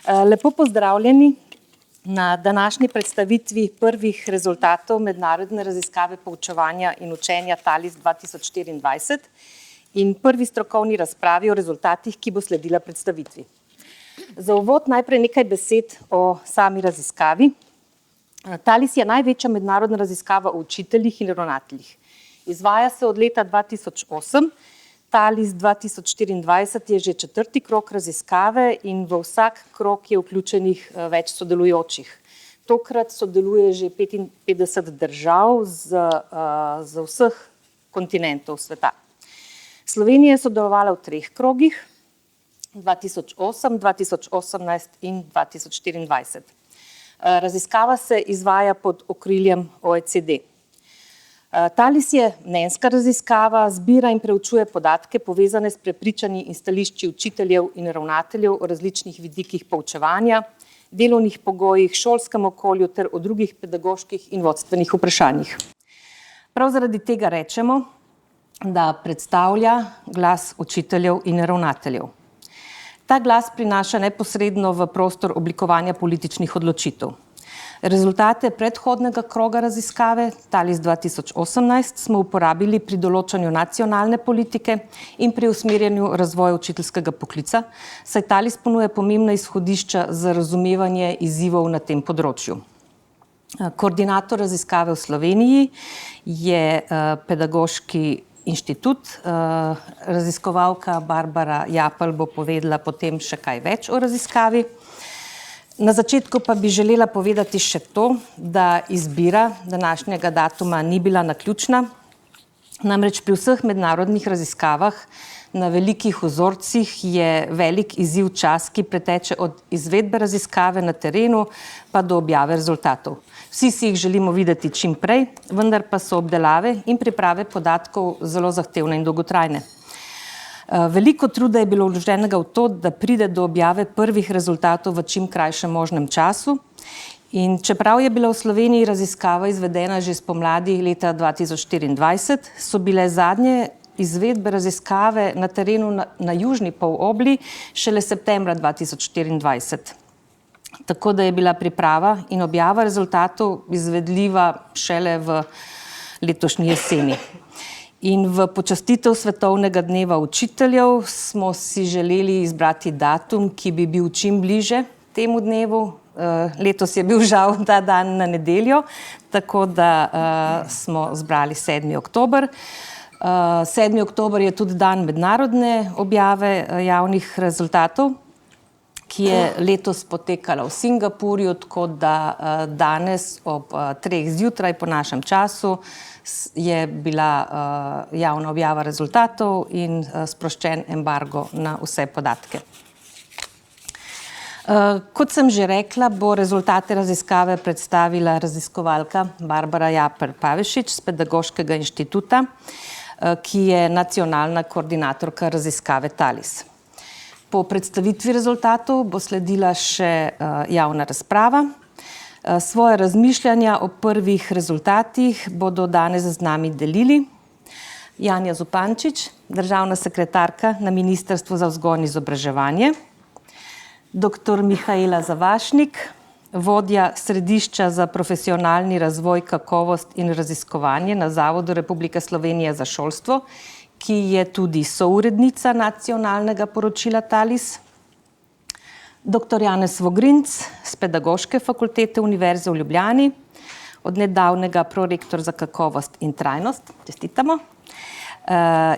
Lepo pozdravljeni na današnji predstavitvi prvih rezultatov mednarodne raziskave poučevanja in učenja TALIS 2024 in prvi strokovni razpravi o rezultatih, ki bo sledila predstavitvi. Za uvod najprej nekaj besed o sami raziskavi. TALIS je največja mednarodna raziskava o učiteljih in ravnateljih. Izvaja se od leta 2008, TALIS 2024 je že 4. krog raziskave in v vsak krog je vključenih več sodelujočih. Tokrat sodeluje že 55 držav z vseh kontinentov sveta. Slovenija je sodelovala v 3 krogih, 2008, 2018 in 2024. Raziskava se izvaja pod okriljem OECD. TALIS je mnenjska raziskava, zbira in preučuje podatke povezane s prepričanji in stališči učiteljev in ravnateljev o različnih vidikih poučevanja, delovnih pogojih, šolskem okolju ter o drugih pedagoških in vodstvenih vprašanjih. Prav zaradi tega rečemo, da predstavlja glas učiteljev in ravnateljev. Ta glas prinaša neposredno v prostor oblikovanja političnih odločitev. Rezultate predhodnega kroga raziskave TALIS 2018 smo uporabili pri določanju nacionalne politike in pri usmerjanju razvoja učiteljskega poklica, saj TALIS ponuja pomembna izhodišča za razumevanje izzivov na tem področju. Koordinator raziskave v Sloveniji je Pedagoški inštitut. Raziskovalka Barbara Japelj bo povedala potem še kaj več o raziskavi. Na začetku pa bi želela povedati še to, da izbira današnjega datuma ni bila naključna. Namreč pri vseh mednarodnih raziskavah na velikih vzorcih je velik izziv čas, ki preteče od izvedbe raziskave na terenu pa do objave rezultatov. Vsi si jih želimo videti čim prej, vendar pa so obdelave in priprave podatkov zelo zahtevne in dolgotrajne. Veliko truda je bilo vloženega v to, da pride do objave prvih rezultatov v čim krajšem možnem času. In čeprav je bila v Sloveniji raziskava izvedena že spomladi leta 2024, so bile zadnje izvedbe raziskave na terenu na južni polobli šele septembra 2024. Tako da je bila priprava in objava rezultatov izvedljiva šele v letošnji jeseni. In v počastitev Svetovnega dneva učiteljev smo si želeli izbrati datum, ki bi bil čim bliže temu dnevu. Letos je bil žal ta dan na nedeljo, tako da smo zbrali 7. oktober. 7. oktober je tudi dan mednarodne objave javnih rezultatov, ki je letos potekala v Singapurju, tako da danes ob 3. zjutraj po našem času je bila javna objava rezultatov in sproščen embargo na vse podatke. Kot sem že rekla, bo rezultate raziskave predstavila raziskovalka Barbara Japelj-Pavešič z Pedagoškega inštituta, ki je nacionalna koordinatorka raziskave TALIS. Po predstavitvi rezultatov bo sledila še javna razprava. Svoje razmišljanja o prvih rezultatih bodo danes z nami delili Janja Zupančič, državna sekretarka na Ministrstvu za vzgojo in izobraževanje, dr. Mihaela Zavašnik, vodja Središča za profesionalni razvoj, kakovost in raziskovanje na Zavodu Republike Slovenije za šolstvo, ki je tudi sourednica nacionalnega poročila TALIS, dr. Janez Vogrinc z Pedagoške fakultete Univerze v Ljubljani, od nedavnega prorektor za kakovost in trajnost, čestitamo.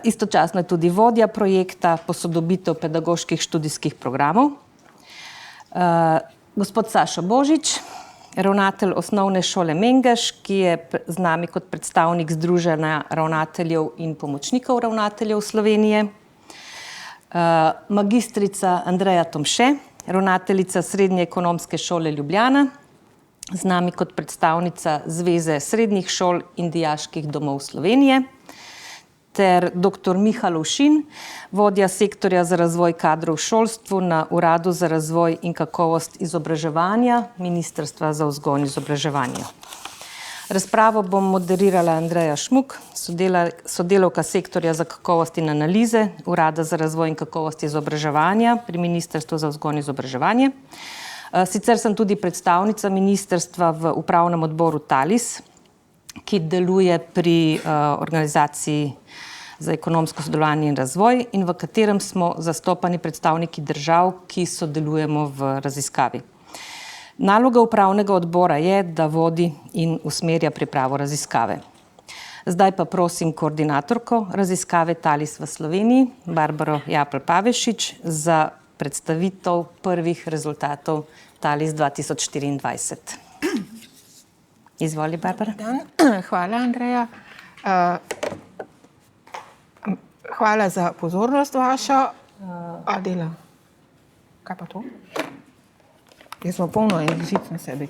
Istočasno je tudi vodja projekta posodobitev pedagoških študijskih programov. Gospod Sašo Božič, ravnatelj Osnovne šole Mengeš, ki je z nami kot predstavnik Združenja ravnateljev in pomočnikov ravnateljev Slovenije. Magistrica Andreja Tomše, ravnateljica Srednje ekonomske šole Ljubljana, z nami kot predstavnica Zveze srednjih šol in dijaških domov Slovenije, ter dr. Miha Lovšin, vodja sektorja za razvoj kadrov v šolstvu na Uradu za razvoj in kakovost izobraževanja Ministrstva za vzgojo in izobraževanje. Razpravo bom moderirala Andreja Šmuk, sodelavka sektorja za kakovost in analize Urada za razvoj in kakovost izobraževanja pri Ministrstvu za vzgojo in izobraževanje. Sicer sem tudi predstavnica ministrstva v upravnem odboru TALIS, ki deluje pri organizaciji za ekonomsko sodelovanje in razvoj in v katerem smo zastopani predstavniki držav, ki sodelujemo v raziskavi. Naloga upravnega odbora je, da vodi in usmerja pripravo raziskave. Zdaj pa prosim koordinatorko raziskave TALIS v Sloveniji, Barbaro Japelj-Pavešič, za predstavitev prvih rezultatov TALIS 2024. Izvoli, Barbara. Hvala, Andreja. Hvala za pozornost vašo. Adela, kaj pa to? Jaz smo polno energic na sebi.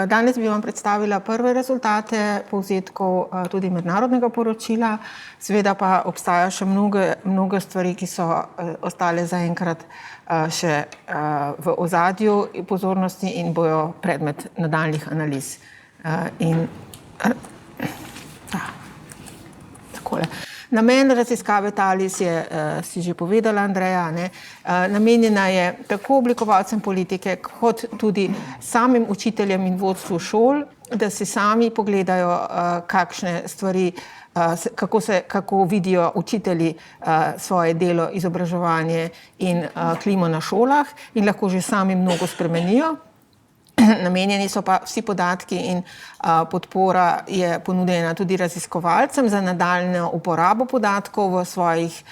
Danes bi vam predstavila prve rezultate povzetkov tudi mednarodnega poročila. Seveda pa obstaja še mnogo stvari, ki so ostale zaenkrat še v ozadju pozornosti in bojo predmet nadaljnjih analiz. Takole. Namen raziskave TALIS je, si že povedala, Andreja, namenjena je tako oblikovalcem politike, kot tudi samim učiteljem in vodstvu šol, da si sami pogledajo, kakšne stvari, kako vidijo učitelji svoje delo, izobraževanje in klimo na šolah in lahko že sami mnogo spremenijo. Namenjeni so pa vsi podatki in podpora je ponudena tudi raziskovalcem za nadaljnjo uporabo podatkov v svojih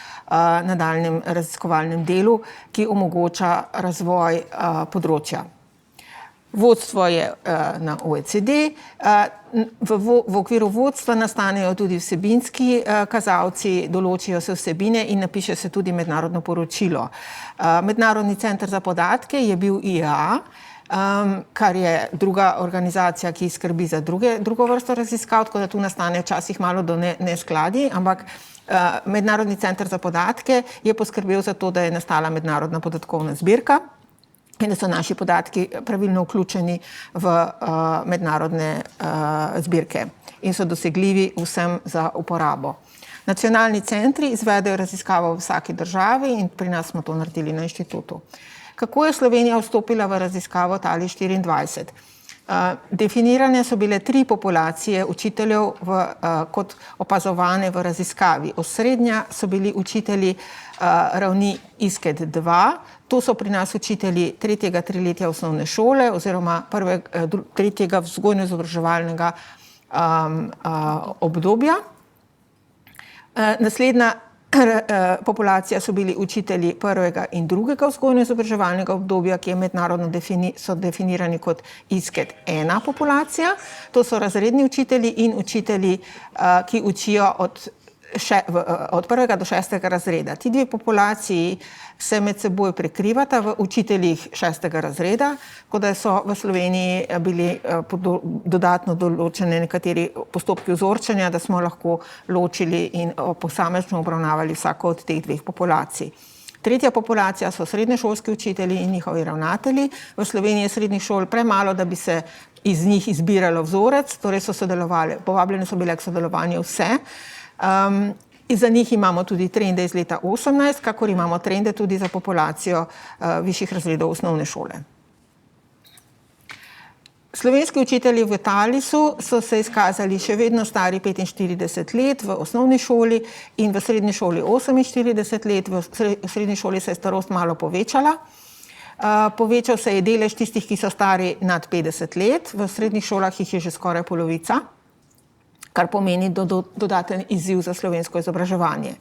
nadaljnjem raziskovalnem delu, ki omogoča razvoj področja. Vodstvo je na OECD. V okviru vodstva nastanejo tudi vsebinski kazalci, določijo se vsebine in napiše se tudi mednarodno poročilo. Mednarodni center za podatke je bil IEA, kar je druga organizacija, ki skrbi za drugo vrsto raziskav, tako da tu nastane včasih malo do neskladij, ampak Mednarodni center za podatke je poskrbel za to, da je nastala mednarodna podatkovna zbirka in da so naši podatki pravilno vključeni v mednarodne zbirke in so dosegljivi vsem za uporabo. Nacionalni centri izvedejo raziskavo v vsaki državi in pri nas smo to naredili na inštitutu. Kako je Slovenija vstopila v raziskavo TALIS 24? Definirane so bile 3 populacije učiteljev kot opazovane v raziskavi. Osrednja so bili učitelji ravni ISCED 2, to so pri nas učitelji 3. triletja osnovne šole oziroma 3. vzgojno-izobraževalnega obdobja. Naslednja populacija so bili učitelji 1. in 2. vzgojno-izobraževalnega obdobja, ki je mednarodno so definirani kot ISCED 1 populacija. To so razredni učitelji in učitelji, ki učijo od 1. do 6. razreda. Ti 2 populaciji se med seboj prekrivata v učiteljih 6. razreda, tako da so v Sloveniji bili dodatno določene nekateri postopki vzorčenja, da smo lahko ločili in posamezno obravnavali vsako od teh 2 populacij. Tretja populacija so srednješolski učitelji in njihovi ravnatelji. V Sloveniji je srednjih šol premalo, da bi se iz njih izbiralo vzorec, torej so sodelovali, povabljene so bile k sodelovanju vse. Za njih imamo tudi trende iz leta 2018, kakor imamo trende tudi za populacijo višjih razredov osnovne šole. Slovenski učitelji v TALIS-u so se izkazali še vedno stari 45 let v osnovni šoli in v srednji šoli 48 let. V srednji šoli se je starost malo povečala. Povečal se je delež tistih, ki so stari nad 50 let. V srednjih šolah jih je že skoraj polovica, kar pomeni dodaten izziv za slovensko izobraževanje.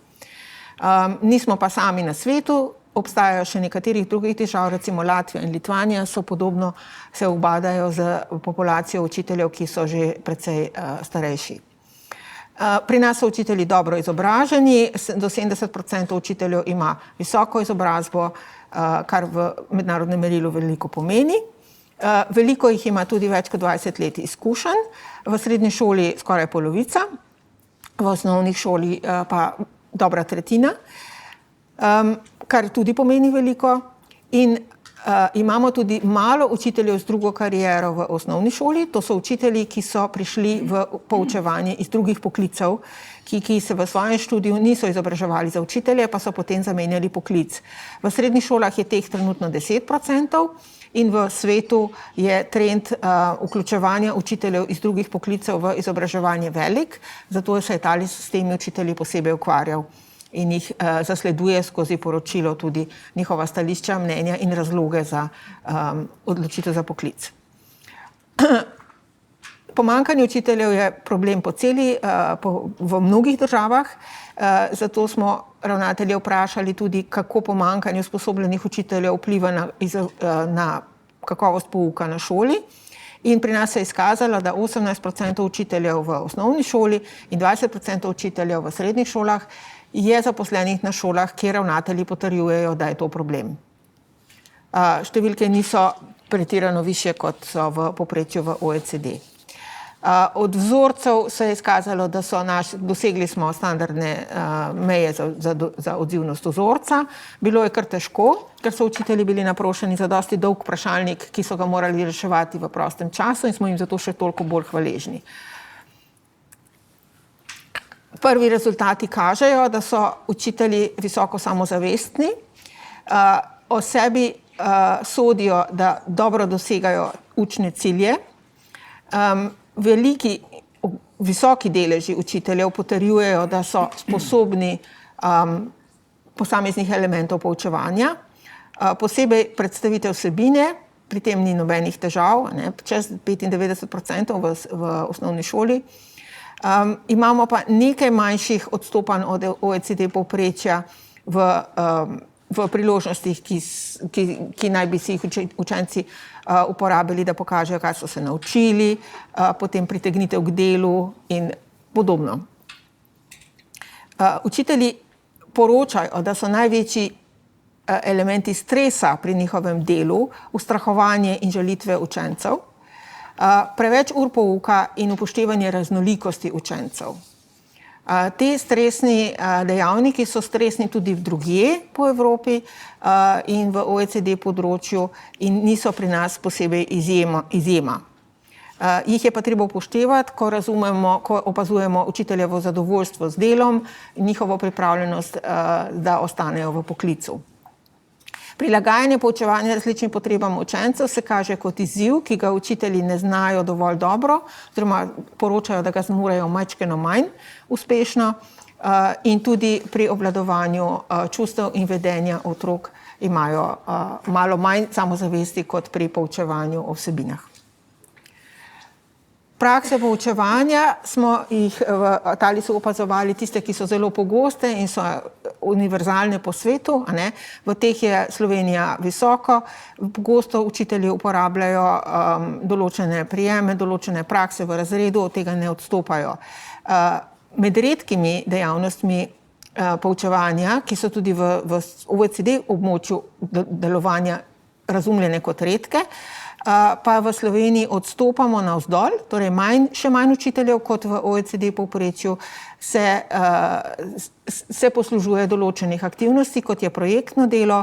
Nismo pa sami na svetu, obstajajo še nekaterih drugih držav, recimo Latvija in Litvanija so podobno se ubadajo z populacijo učiteljev, ki so že precej starejši. Pri nas so učitelji dobro izobraženi, do 70% učiteljev ima visoko izobrazbo, kar v mednarodnem merilu veliko pomeni. Veliko jih ima tudi več kot 20 let izkušenj, v srednji šoli skoraj polovica, v osnovnih šoli pa dobra tretjina, kar tudi pomeni veliko. In Imamo tudi malo učiteljev z drugo kariero v osnovni šoli. To so učitelji, ki so prišli v poučevanje iz drugih poklicev, ki se v svojem študiju niso izobraževali za učitelje, pa so potem zamenjali poklic. V srednjih šolah je teh trenutno 10% in v svetu je trend vključevanja učiteljev iz drugih poklicev v izobraževanje velik, zato se je TALIS s temi učitelji posebej ukvarjal in jih zasleduje skozi poročilo tudi njihova stališča, mnenja in razloge za odločitev za poklic. Pomanjkanje učiteljev je problem v mnogih državah, zato smo ravnatelje vprašali tudi, kako pomanjkanje usposobljenih učiteljev vpliva na kakovost pouka na šoli. In pri nas se je izkazalo, da 18% učiteljev v osnovni šoli in 20% učiteljev v srednjih šolah je zaposlenih na šolah, kjer ravnatelji potrjujejo, da je to problem. Številke niso pretirano višje, kot so v povprečju v OECD. Od vzorcev se je izkazalo, da dosegli smo standardne meje za odzivnost vzorca. Bilo je kar težko, ker so učitelji bili naprošeni za dosti dolg vprašalnik, ki so ga morali reševati v prostem času in smo jim zato še toliko bolj hvaležni. Prvi rezultati kažejo, da so učitelji visoko samozavestni, o sebi sodijo, da dobro dosegajo učne cilje. Visoki deleži učiteljev potrjujejo, da so sposobni posameznih elementov poučevanja, posebej predstavitev vsebine, pri tem ni nobenih težav, čez 95% v osnovni šoli. Imamo pa nekaj manjših odstopanj od OECD povprečja v priložnostih, ki naj bi si jih učenci uporabili, da pokažejo, kaj so se naučili, potem pritegnitev k delu in podobno. Učitelji poročajo, da so največji elementi stresa pri njihovem delu ustrahovanje in žalitve učencev, preveč ur pouka in upoštevanje raznolikosti učencev. Te stresni dejavniki so stresni tudi drugje po Evropi in v OECD področju in niso pri nas posebej izjema. Jih je pa treba upoštevati, ko opazujemo učiteljevo zadovoljstvo z delom in njihovo pripravljenost, da ostanejo v poklicu. Prilagajanje poučevanja različnim potrebam učencev se kaže kot izziv, ki ga učitelji ne znajo dovolj dobro, oziroma poročajo, da ga zmorejo majčkeno manj uspešno, in tudi pri obvladovanju čustev in vedenja otrok imajo malo manj samozavesti kot pri poučevanju o vsebinah. Prakse poučevanja smo jih v TALIS-u opazovali tiste, ki so zelo pogoste in so univerzalne po svetu. V teh je Slovenija visoko. Pogosto učitelji uporabljajo določene prijeme, določene prakse v razredu, od tega ne odstopajo. Med redkimi dejavnostmi poučevanja, ki so tudi v OECD območju delovanja razumljene kot redke, pa v Sloveniji odstopamo navzdol, torej še manj učiteljev kot v OECD povprečju se poslužuje določenih aktivnosti, kot je projektno delo,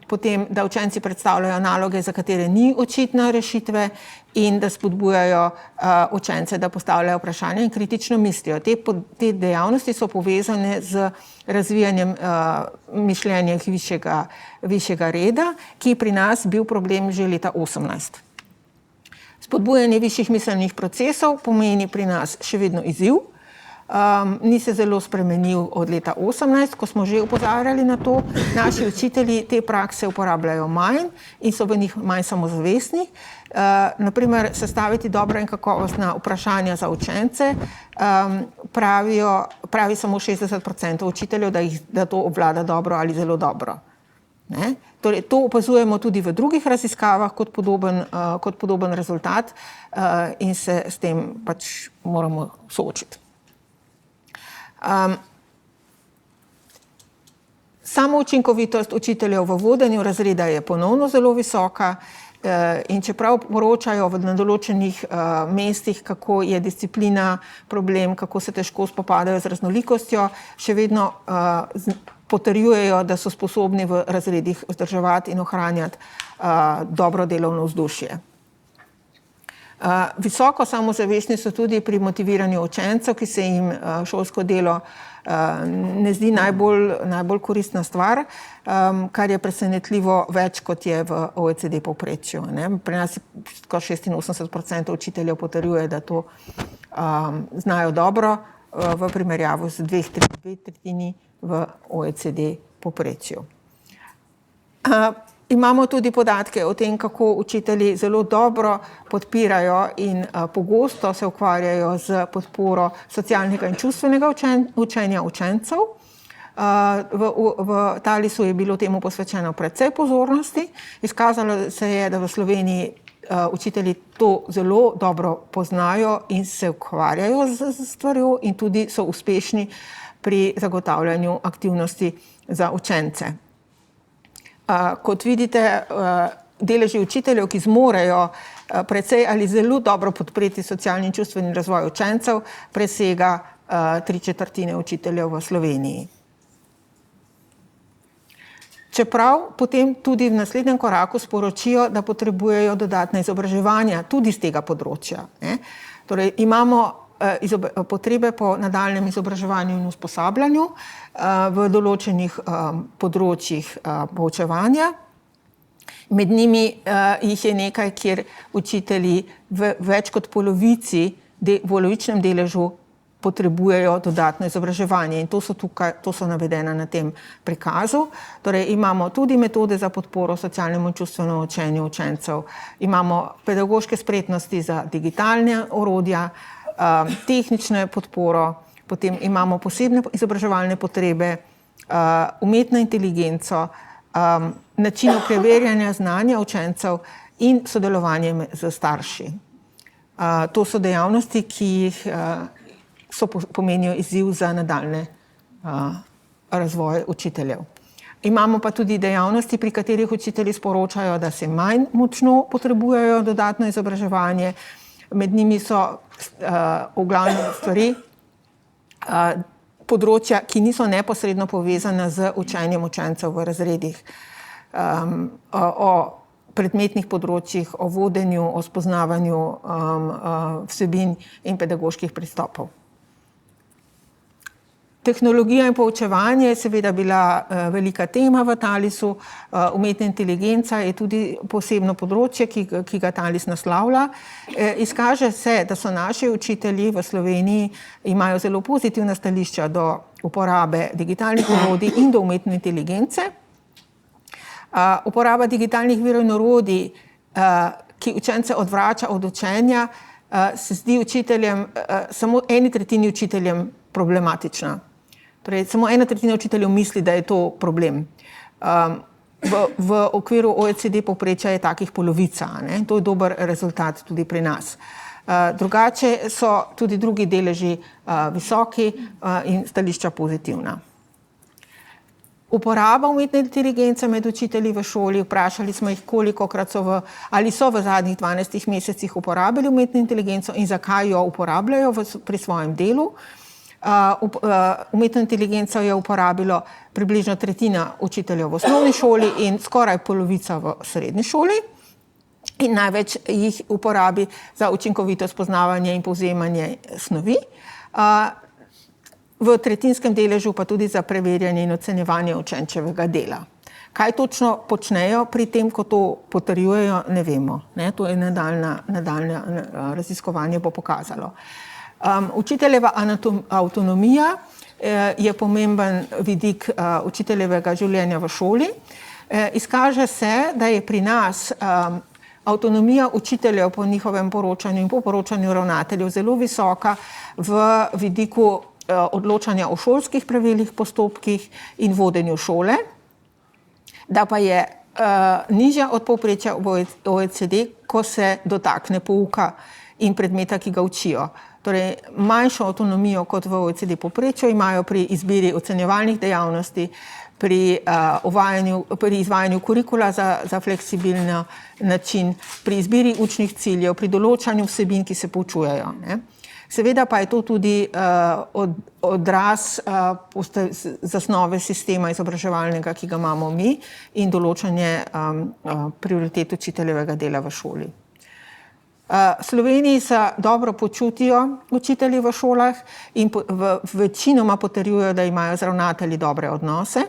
potem, da učenci predstavljajo naloge, za katere ni očitne rešitve in da spodbujajo učence, da postavljajo vprašanja in kritično mislijo. Te dejavnosti so povezane z razvijanjem mišljenja višjega reda, ki je pri nas bil problem že leta 2018. Spodbujanje višjih miselnih procesov pomeni pri nas še vedno izziv. Ni se zelo spremenil od leta 2018, ko smo že opozarjali na to. Naši učitelji te prakse uporabljajo manj in so v njih manj samozavestni. Naprimer, sestaviti dobra in kakovostna vprašanja za učence, pravi samo 60% učiteljev, da to obvlada dobro ali zelo dobro. Torej, to opazujemo tudi v drugih raziskavah kot podoben rezultat in se s tem pač moramo soočiti. Samoučinkovitost učiteljev v vodenju razreda je ponovno zelo visoka in čeprav poročajo na določenih mestih, kako je disciplina problem, kako se težko spopadajo z raznolikostjo, še vedno potrjujejo, da so sposobni v razredih vzdrževati in ohranjati dobro delovno vzdušje. Visoko samozavestni so tudi pri motiviranju učencev, ki se jim šolsko delo ne zdi najbolj koristna stvar, kar je presenetljivo več, kot je v OECD povprečju. Pri nas skoraj 86% učiteljev potrjuje, da to znajo dobro v primerjavi z dve tretjini v OECD povprečju. Imamo tudi podatke o tem, kako učitelji zelo dobro podpirajo in pogosto se ukvarjajo z podporo socialnega in čustvenega učenja učencev. V Talisu je bilo temu posvečeno precej pozornosti. Izkazalo se je, da v Sloveniji učitelji to zelo dobro poznajo in se ukvarjajo z stvarjo in tudi so uspešni pri zagotavljanju aktivnosti za učence. Kot vidite, deleži učiteljev, ki zmorejo precej ali zelo dobro podpreti socialni in čustveni razvoj učencev, presega 3/4 učiteljev v Sloveniji. Čeprav potem tudi v naslednjem koraku sporočijo, da potrebujejo dodatna izobraževanja tudi z tega področja. Torej, imamo potrebe po nadaljnjem izobraževanju in usposabljanju v določenih področjih poučevanja. Med njimi jih je nekaj, kjer učitelji v več kot polovičnem deležu potrebujejo dodatno izobraževanje in to so navedena na tem prikazu. Torej, imamo tudi metode za podporo socialnemu in čustvenemu učenju učencev, imamo pedagoške spretnosti za digitalne orodja, tehnično podporo, potem imamo posebne izobraževalne potrebe, umetno inteligenco, način preverjanja znanja učencev in sodelovanje z starši. To so dejavnosti, ki jih pomenijo izziv za nadaljnji razvoj učiteljev. Imamo pa tudi dejavnosti, pri katerih učitelji sporočajo, da se manj močno potrebujejo dodatno izobraževanje. Med njimi so v glavnem stvari področja, ki niso neposredno povezana z učenjem učencev v razredih, o predmetnih področjih, o vodenju, o spoznavanju vsebin in pedagoških pristopov. Tehnologija in poučevanje je seveda bila velika tema v Talisu. Umetna inteligenca je tudi posebno področje, ki ga Talis naslavlja. Izkaže se, da so naši učitelji v Sloveniji imajo zelo pozitivna stališča do uporabe digitalnih orodij in do umetne inteligence. Uporaba digitalnih virov in orodij, ki učence odvrača od učenja, se zdi učiteljem, samo 1/3 učiteljem problematična. Torej, samo 1/3 učiteljev misli, da je to problem. V okviru OECD povprečja je takih polovica. To je dober rezultat tudi pri nas. Drugače so tudi drugi deleži visoki in stališča pozitivna. Uporaba umetne inteligence med učitelji v šoli, vprašali smo jih, kolikokrat ali so v zadnjih 12 mesecih uporabili umetno inteligenco in zakaj jo uporabljajo pri svojem delu. Umetno inteligenco je uporabilo približno 1/3 učiteljev v osnovni šoli in skoraj polovica v srednji šoli. In največ jih uporabi za učinkovito spoznavanje in povzemanje snovi. V tretjinskem deležu pa tudi za preverjanje in ocenjevanje učenčevega dela. Kaj točno počnejo pri tem, ko to potrjujejo, ne vemo. To je nadaljnje raziskovanje bo pokazalo. Učiteljeva avtonomija je pomemben vidik učiteljevega življenja v šoli. Izkaže se, da je pri nas avtonomija učiteljev po njihovem poročanju in po poročanju ravnateljev zelo visoka v vidiku odločanja o šolskih pravilih, postopkih in vodenju šole, da pa je nižja od povprečja v OECD, ko se dotakne pouka in predmeta, ki ga učijo. Torej, manjšo avtonomijo kot v OECD povprečju imajo pri izbiri ocenjevalnih dejavnosti, pri izvajanju kurikula za fleksibilen način, pri izbiri učnih ciljev, pri določanju vsebin, ki se poučujejo. Seveda pa je to tudi odraz zasnove sistema izobraževalnega, ki ga imamo mi, in določanje prioritet učiteljevega dela v šoli. Sloveniji se dobro počutijo učitelji v šolah in večinoma potrjujejo, da imajo z ravnatelji dobre odnose.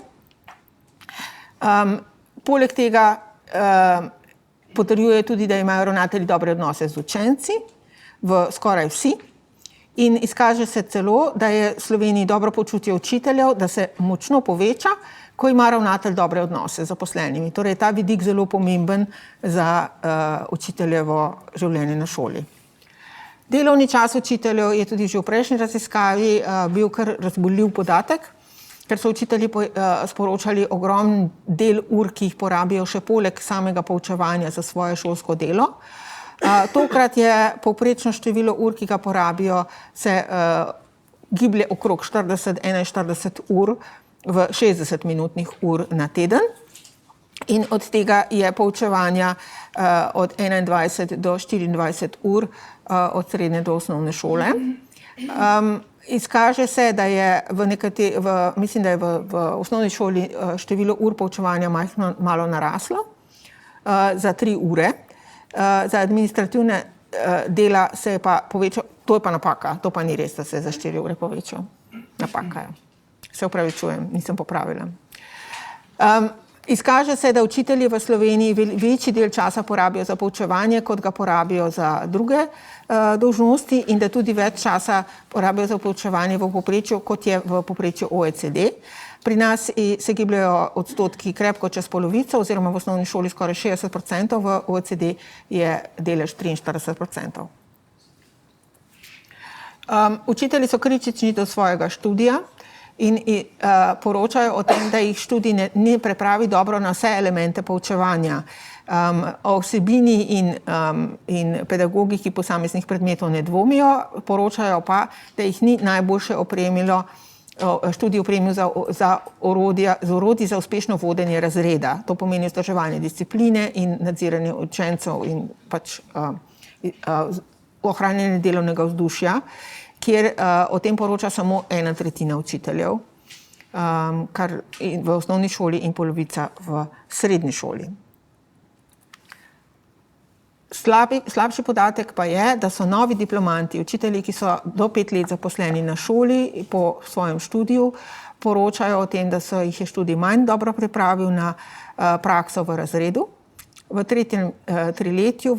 Poleg tega potrjuje tudi, da imajo ravnatelji dobre odnose z učenci, skoraj vsi. In izkaže se celo, da je v Sloveniji dobro počutje učiteljev, da se močno poveča, ko ima ravnatelj dobre odnose z zaposlenimi. Torej je ta vidik zelo pomemben za učiteljevo življenje na šoli. Delovni čas učiteljev je tudi že v prejšnji raziskavi bil kar razburljiv podatek, ker so učitelji sporočali ogromen del ur, ki jih porabijo še poleg samega poučevanja za svoje šolsko delo. Tokrat je povprečno število ur, ki ga porabijo, se giblje okrog 40-41 ur v 60-minutnih ur na teden. In od tega je poučevanja od 21 do 24 ur od srednje do osnovne šole. Izkaže se, da je mislim, da je v osnovni šoli število ur poučevanja malo naraslo za 3 ure. Za administrativne dela se je pa povečal, to je pa napaka, to pa ni res, da se je za 4 ure povečal. Napaka je. Se opravičujem, nisem popravila. Izkaže se, da učitelji v Sloveniji večji del časa porabijo za poučevanje, kot ga porabijo za druge dolžnosti, in da tudi več časa porabijo za poučevanje v povprečju, kot je v povprečju OECD. Pri nas se gibljajo odstotki krepko čez polovico, oziroma v osnovni šoli skoraj 60%, v OECD je delež 43%. Učitelji so kritični do svojega študija in poročajo o tem, da jih študij ne pripravi dobro na vse elemente poučevanja. O vsebini in pedagogiki posameznih predmetov ne dvomijo, poročajo pa, da jih ni najboljše študij opremil z orodji za uspešno vodenje razreda. To pomeni vzdrževanje discipline in nadziranje učencev in pač ohranjanje delovnega vzdušja, kjer o tem poroča samo 1/3 učiteljev, kar v osnovni šoli in polovica v srednji šoli. Slabši podatek pa je, da so novi diplomanti, učitelji, ki so do 5 let zaposleni na šoli po svojem študiju, poročajo o tem, da jih je študij manj dobro pripravil na prakso v razredu. V 3. triletju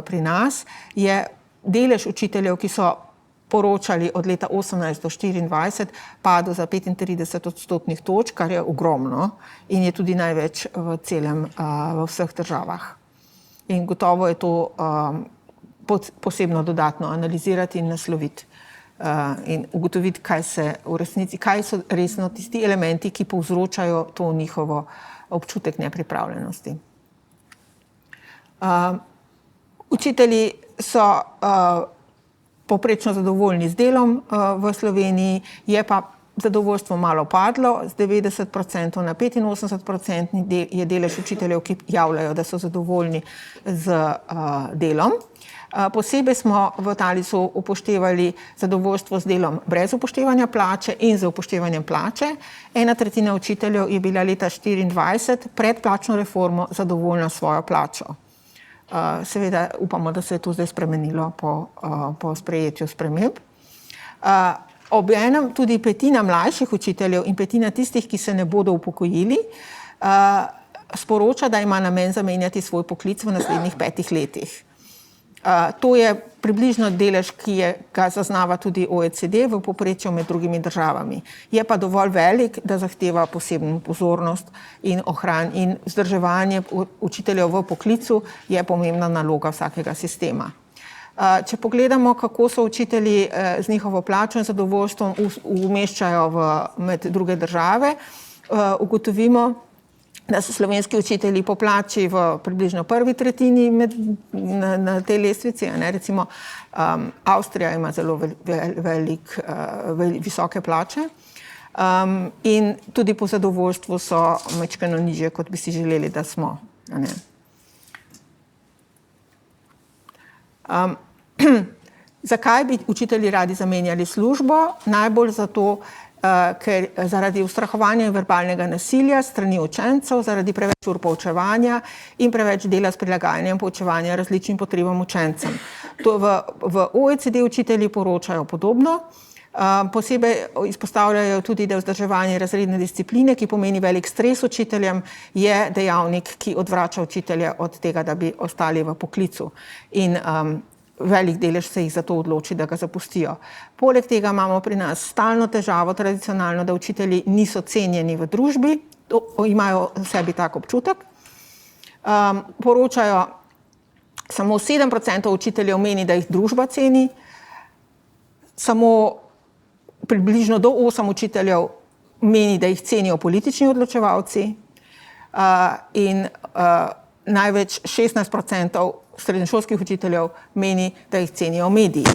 pri nas je delež učiteljev, ki so poročali od leta 18 do 24, padel za 35 odstotnih točk, kar je ogromno in je tudi največ v vseh državah. In gotovo je to posebno dodatno analizirati in nasloviti in ugotoviti, kaj so resno tisti elementi, ki povzročajo to njihovo občutek nepripravljenosti. Učitelji so povprečno zadovoljni z delom v Sloveniji, je pa zadovoljstvo malo padlo, z 90% na 85% je delež učiteljev, ki javljajo, da so zadovoljni z delom. Posebej smo v Talisu upoštevali zadovoljstvo z delom brez upoštevanja plače in z upoštevanjem plače. 1/3 učiteljev je bila leta 2024 pred plačno reformo zadovoljna s svojo plačo. Seveda upamo, da se je to zdaj spremenilo po sprejetju sprememb. Obenem tudi 1/5 mlajših učiteljev in 1/5 tistih, ki se ne bodo upokojili, sporoča, da ima namen zamenjati svoj poklic v naslednjih 5 letih. To je približno delež, ki ga zaznava tudi OECD v povprečju med drugimi državami. Je pa dovolj velik, da zahteva posebno pozornost in vzdrževanje učiteljev v poklicu je pomembna naloga vsakega sistema. Če pogledamo, kako so učitelji z njihovo plačo in zadovoljstvom umeščajo med druge države, ugotovimo, da so slovenski učitelji po plači v približno prvi tretjini na tej lestvici. Recimo Avstrija ima zelo visoke plače in tudi po zadovoljstvu so majčkeno nižje, kot bi si želeli, da smo. Zakaj bi učitelji radi zamenjali službo? Najbolj zato, ker zaradi ustrahovanja in verbalnega nasilja strani učencev, zaradi preveč ur poučevanja in preveč dela s prilagajanjem poučevanja različnim potrebam učencem. To v OECD učitelji poročajo podobno. Posebej izpostavljajo tudi, da vzdrževanje razredne discipline, ki pomeni velik stres učiteljem, je dejavnik, ki odvrača učitelje od tega, da bi ostali v poklicu. In velik delež se jih zato odloči, da ga zapustijo. Poleg tega imamo pri nas stalno težavo, tradicionalno, da učitelji niso cenjeni v družbi, imajo v sebi tak občutek. Poročajo, samo 7% učiteljev meni, da jih družba ceni, samo približno do 8 učiteljev meni, da jih cenijo politični odločevalci in največ 16% srednješolskih učiteljev meni, da jih cenijo mediji.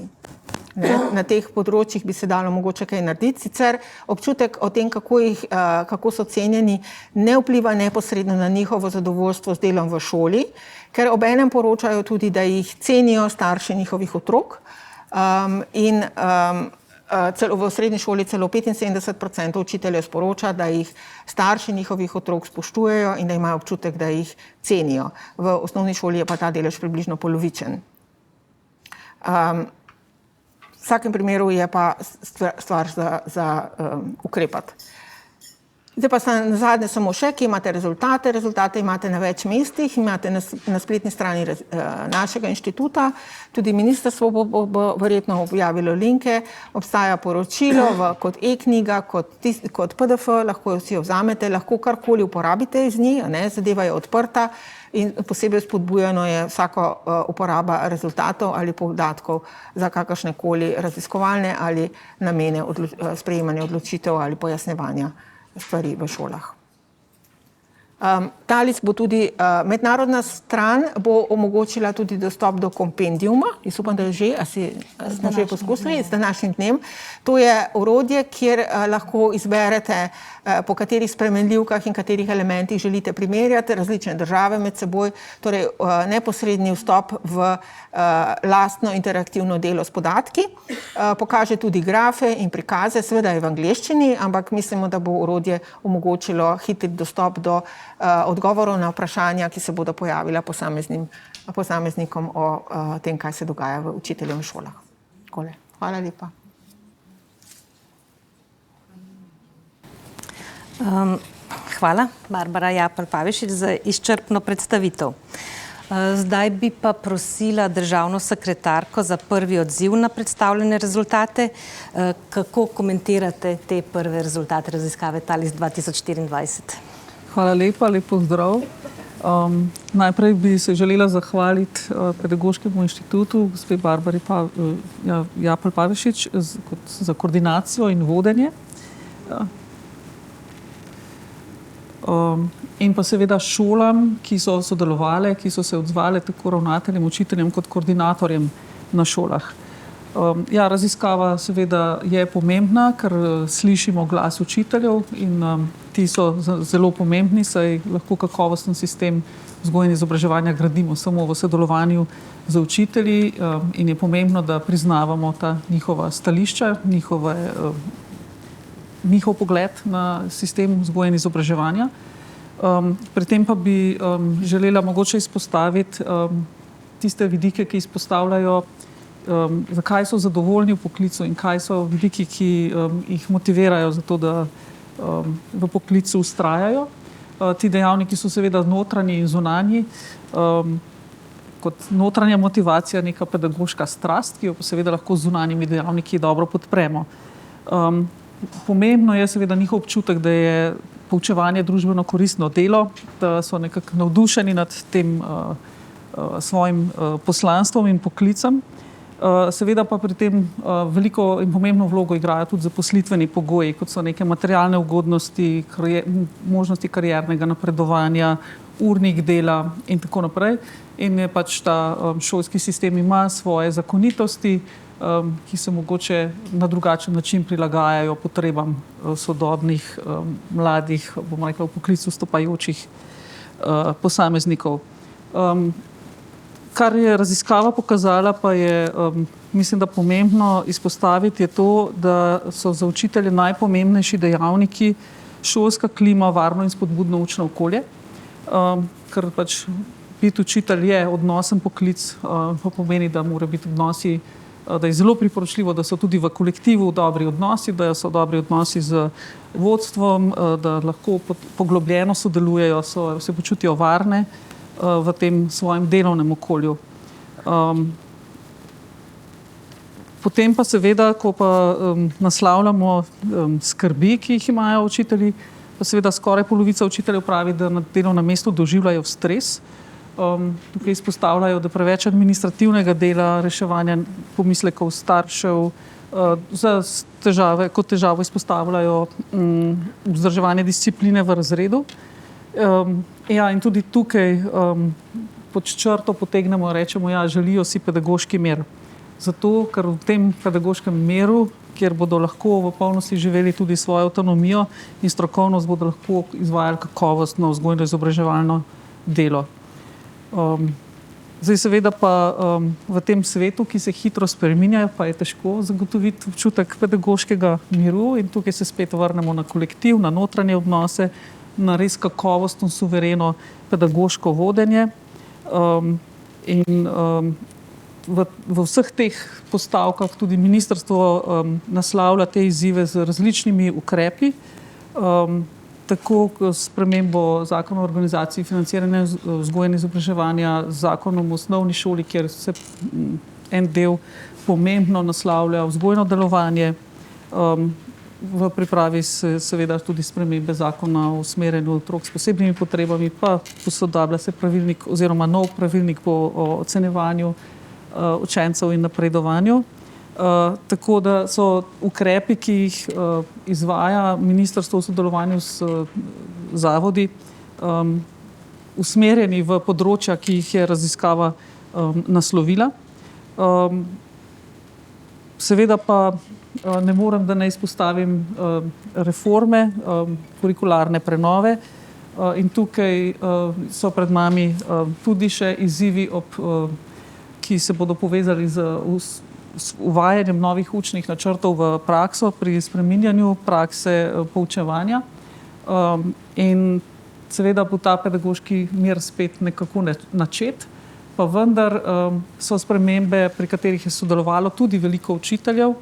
Na teh področjih bi se dalo mogoče kaj narediti. Sicer občutek o tem, kako so cenjeni, ne vpliva neposredno na njihovo zadovoljstvo z delom v šoli, ker obenem poročajo tudi, da jih cenijo starši njihovih otrok in v srednji šoli celo 75% učiteljev sporoča, da jih starši njihovih otrok spoštujejo in da imajo občutek, da jih cenijo. V osnovni šoli je pa ta delež približno polovičen. V vsakem primeru je pa stvar za ukrepati. Zdaj pa na zadnje samo še, kje imate rezultate. Rezultate imate na več mestih, imate na spletni strani našega inštituta, tudi ministrstvo bo verjetno objavilo linke, obstaja poročilo kot e-knjiga, kot PDF, lahko jo vsi vzamete, lahko karkoli uporabite iz njih, zadeva je odprta in posebej spodbujeno je vsako uporaba rezultatov ali podatkov za kakršnekoli raziskovalne ali namene sprejemanja odločitev ali pojasnjevanja stvari v šolah. TALIS bo tudi, mednarodna stran bo omogočila tudi dostop do kompendijuma, jaz upam, da smo že poskusili z današnjim dnem. To je orodje, kjer lahko izberete, po katerih spremenljivkah in katerih elementih želite primerjati različne države med seboj, torej neposredni vstop v lastno interaktivno delo s podatki. Pokaže tudi grafe in prikaze, seveda je v angleščini, ampak mislimo, da bo orodje omogočilo hitri dostop do odgovorov na vprašanja, ki se bodo pojavila posameznikom o tem, kaj se dogaja v učiteljem v šolah. Hvala lepa. Hvala, Barbara Japelj Pavišič, za izčrpno predstavitev. Zdaj bi pa prosila državno sekretarko za prvi odziv na predstavljene rezultate. Kako komentirate te prve rezultate raziskave TALIS 2024? Hvala lepa, lep pozdrav. Najprej bi se želela zahvaliti Pedagoškemu inštitutu, gospe Barbari Japelj Pavišič za koordinacijo in vodenje. In pa seveda šolam, ki so sodelovale, ki so se odzvale tako ravnateljem, učiteljem kot koordinatorjem na šolah. Raziskava seveda je pomembna, ker slišimo glas učiteljev in ti so zelo pomembni, saj lahko kakovosten sistem vzgoje in izobraževanja gradimo samo v sodelovanju z učitelji in je pomembno, da priznavamo ta njihova stališča, njihov pogled na sistem vzgoje in izobraževanja. Pri tem pa bi želela mogoče izpostaviti tiste vidike, ki izpostavljajo, zakaj so zadovoljni v poklicu in kaj so vidiki, ki jih motivirajo za to, da v poklicu vztrajajo. Ti dejavniki so seveda notranji in zunanji. Kot notranja motivacija, neka pedagoška strast, ki jo pa seveda lahko z zunanjimi dejavniki dobro podpremo. Pomembno je seveda njihov občutek, da je poučevanje družbeno koristno delo, da so nekako navdušeni nad tem svojim poslanstvom in poklicem. Seveda pa pri tem veliko in pomembno vlogo igrajo tudi zaposlitveni pogoji, kot so neke materialne ugodnosti, možnosti kariernega napredovanja, urnik dela in tako naprej. In je pač ta šolski sistem ima svoje zakonitosti, ki se mogoče na drugačen način prilagajajo potrebam sodobnih, mladih, bomo rekla, v poklicu vstopajočih posameznikov. Kar je raziskava pokazala, pa je, mislim, da pomembno izpostaviti, je to, da so za učitelje najpomembnejši dejavniki šolska klima, varno in spodbudno učno okolje, ker pač biti učitelj je odnosen poklic, pa pomeni, da mora biti odnosi, da je zelo priporočljivo, da so tudi v kolektivu dobri odnosi, da so dobri odnosi z vodstvom, da lahko poglobljeno sodelujejo, se počutijo varne v tem svojem delovnem okolju. Potem pa seveda, ko pa naslavljamo skrbi, ki jih imajo učitelji, pa seveda skoraj polovica učiteljev pravi, da na delovnem mestu doživljajo stres. Tukaj izpostavljajo, da preveč administrativnega dela, reševanja pomislekov staršev, kot težavo izpostavljajo vzdrževanje discipline v razredu. In tudi tukaj pod črto potegnemo, rečemo, želijo si pedagoški mir. Zato, ker v tem pedagoškem miru, kjer bodo lahko v polnosti živeli tudi svojo avtonomijo in strokovnost, bodo lahko izvajali kakovostno vzgojno-izobraževalno delo. Zdaj seveda pa v tem svetu, ki se hitro spreminja, pa je težko zagotoviti občutek pedagoškega miru in tukaj se spet vrnemo na kolektiv, na notranje odnose, na res kakovostno, suvereno pedagoško vodenje. V vseh teh postavkah tudi ministrstvo naslavlja te izzive z različnimi ukrepi, tako s spremembo zakona o organizaciji financiranja vzgoje in izobraževanja, zakonom o osnovni šoli, kjer se en del pomembno naslavlja vzgojno delovanje. V pripravi se seveda tudi spremembe zakona o usmerjanju otrok s posebnimi potrebami, pa posodablja se pravilnik oziroma nov pravilnik o ocenjevanju učencev in napredovanju. Tako da so ukrepi, ki jih izvaja ministrstvo v sodelovanju s zavodi, usmerjeni v področja, ki jih je raziskava naslovila. Seveda pa ne morem, da ne izpostavim reforme, kurikularne prenove in tukaj so pred nami tudi še izzivi, ki se bodo povezali z uvajanjem novih učnih načrtov v prakso pri spreminjanju prakse poučevanja. In seveda bo ta pedagoški mir spet nekako načet, pa vendar so spremembe, pri katerih je sodelovalo tudi veliko učiteljev,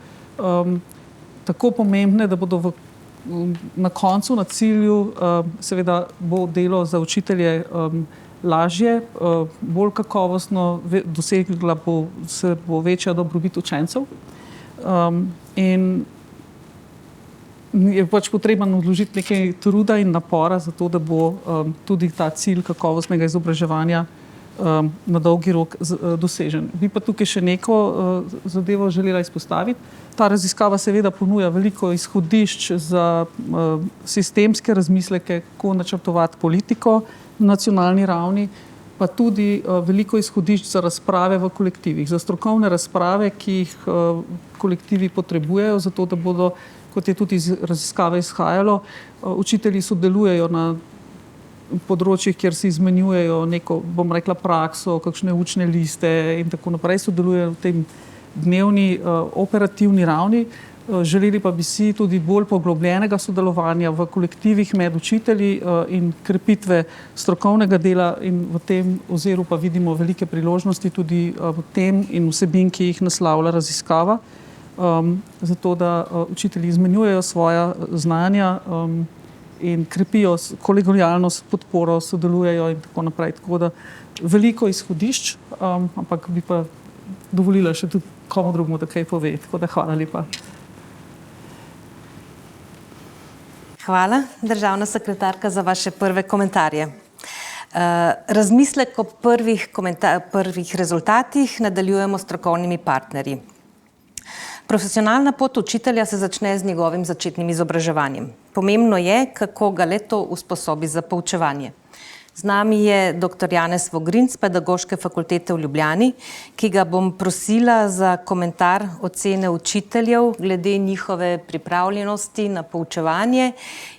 tako pomembne, da bodo na koncu, na cilju, seveda bo delo za učitelje lažje, bolj kakovostno, dosegla se bo večja dobrobit učencev. In je pač potrebno vložiti nekaj truda in napora za to, da bo tudi ta cilj kakovostnega izobraževanja na dolgi rok dosežen. Bi pa tukaj še neko zadevo želela izpostaviti. Ta raziskava seveda ponuja veliko izhodišč za sistemske razmisleke, kako načrtovati politiko na nacionalni ravni, pa tudi veliko izhodišč za razprave v kolektivih, za strokovne razprave, ki jih kolektivi potrebujejo, zato da bodo, kot je tudi iz raziskave izhajalo, učitelji sodelujejo na področjih, kjer si izmenjujejo neko, bom rekla, prakso, kakšne učne liste in tako naprej, sodelujejo v tem dnevni operativni ravni. Želeli pa bi si tudi bolj poglobljenega sodelovanja v kolektivih med učitelji in krepitve strokovnega dela in v tem oziru pa vidimo velike priložnosti tudi v tem in vsebin, ki jih naslavlja raziskava, zato da učitelji izmenjujejo svoja znanja in krepijo kolegialno podporo, sodelujejo in tako naprej. Tako da veliko izhodišč, ampak bi pa dovolila še tudi komu drugemu, da kaj pove. Tako da hvala lepa. Hvala, državna sekretarka, za vaše prve komentarje. Razmislek o prvih rezultatih nadaljujemo s strokovnimi partnerji. Profesionalna pot učitelja se začne z njegovim začetnim izobraževanjem. Pomembno je, kako ga le-to usposobi za poučevanje. Z nami je dr. Janez Vogrin z Pedagoške fakultete v Ljubljani, ki ga bom prosila za komentar ocene učiteljev glede njihove pripravljenosti na poučevanje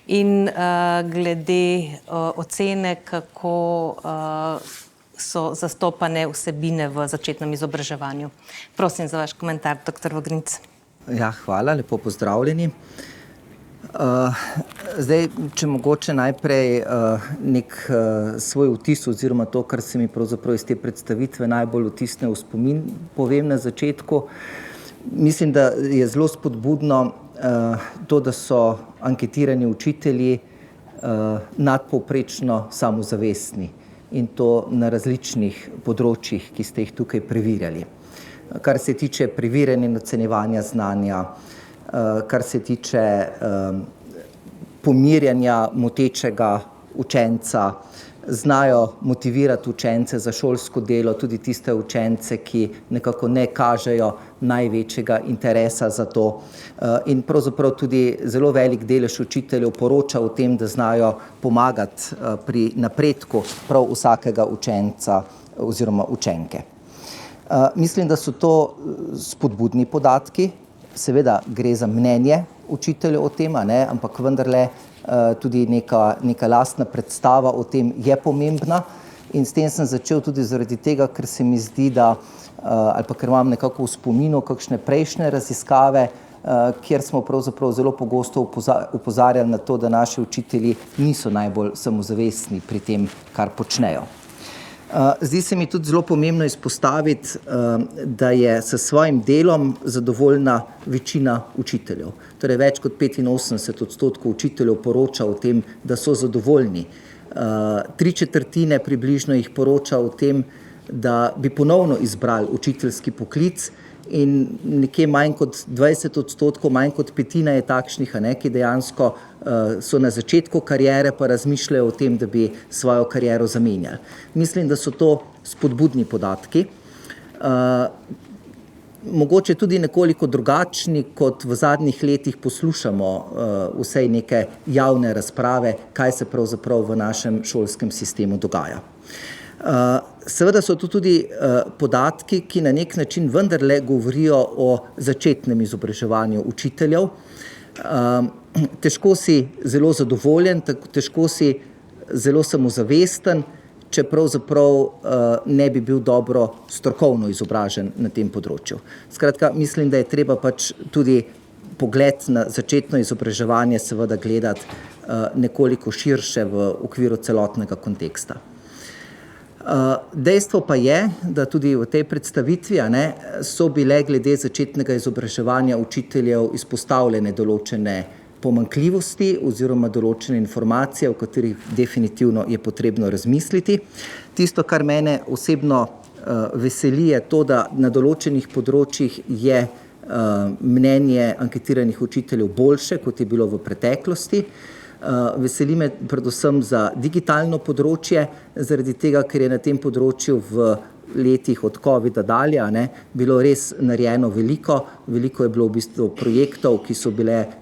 in glede ocene, kako so zastopane vsebine v začetnem izobraževanju. Prosim za vaš komentar, dr. Vogrinc. Ja, hvala, lepo pozdravljeni. Zdaj, če mogoče najprej nek svoj vtis oziroma to, kar se mi pravzaprav iz te predstavitve najbolj vtisne v spomin, povem na začetku. Mislim, da je zelo spodbudno to, da so anketirani učitelji nadpovprečno samozavestni in to na različnih področjih, ki ste jih tukaj preverjali. Kar se tiče preverjanja in ocenjevanja znanja, kar se tiče pomirjanja motečega učenca, znajo motivirati učence za šolsko delo, tudi tiste učence, ki nekako ne kažejo največjega interesa za to. In pravzaprav tudi zelo velik delež učiteljev poroča o tem, da znajo pomagati pri napredku prav vsakega učenca oziroma učenke. Mislim, da so to spodbudni podatki. Seveda gre za mnenje učiteljev o tem, ampak vendarle tudi neka lastna predstava o tem je pomembna. In s tem sem začel tudi zaradi tega, ker se mi zdi, da, ali pa ker imam nekako v spominu kakšne prejšnje raziskave, kjer smo pravzaprav zelo pogosto opozarjali na to, da naši učitelji niso najbolj samozavestni pri tem, kar počnejo. Zdi se mi tudi zelo pomembno izpostaviti, da je s svojim delom zadovoljna večina učiteljev. Torej več kot 85% učiteljev poroča o tem, da so zadovoljni. 3/4 približno jih poroča o tem, da bi ponovno izbrali učiteljski poklic in nekje manj kot 20%, manj kot petina je takšnih, ki dejansko so na začetku kariere pa razmišljajo o tem, da bi svojo kariero zamenjali. Mislim, da so to spodbudni podatki. Mogoče tudi nekoliko drugačni, kot v zadnjih letih poslušamo vsej neke javne razprave, kaj se pravzaprav v našem šolskem sistemu dogaja. Seveda so tu tudi podatki, ki na nek način vendarle govorijo o začetnem izobraževanju učiteljev. Težko si zelo zadovoljen, težko si zelo samozavesten, če pravzaprav ne bi bil dobro strokovno izobražen na tem področju. Skratka, mislim, da je treba pač tudi pogled na začetno izobraževanje seveda gledati nekoliko širše v okviru celotnega konteksta. Dejstvo pa je, da tudi v tej predstavitvi so bile glede začetnega izobraževanja učiteljev izpostavljene določene pomanjkljivosti oziroma določene informacije, o katerih definitivno je potrebno razmisliti. Tisto, kar mene osebno veseli, je to, da na določenih področjih je mnenje anketiranih učiteljev boljše, kot je bilo v preteklosti. Veseli me predvsem za digitalno področje, zaradi tega, ker je na tem področju v letih od covida dalje bilo res narejeno veliko. Veliko je bilo v bistvu projektov, ki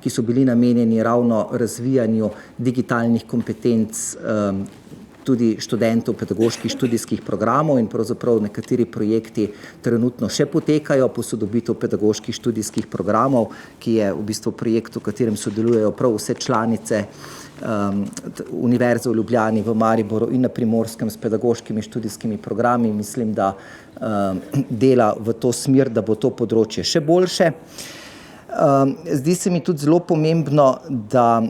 so bili namenjeni ravno razvijanju digitalnih kompetenc tudi študentov pedagoških študijskih programov in pravzaprav nekateri projekti trenutno še potekajo, posodobitev pedagoških študijskih programov, ki je v bistvu projekt, v katerem sodelujejo prav vse članice Univerze v Ljubljani, v Mariboru in na Primorskem s pedagoškimi študijskimi programi. Mislim, da dela v to smer, da bo to področje še boljše. Zdi se mi tudi zelo pomembno, da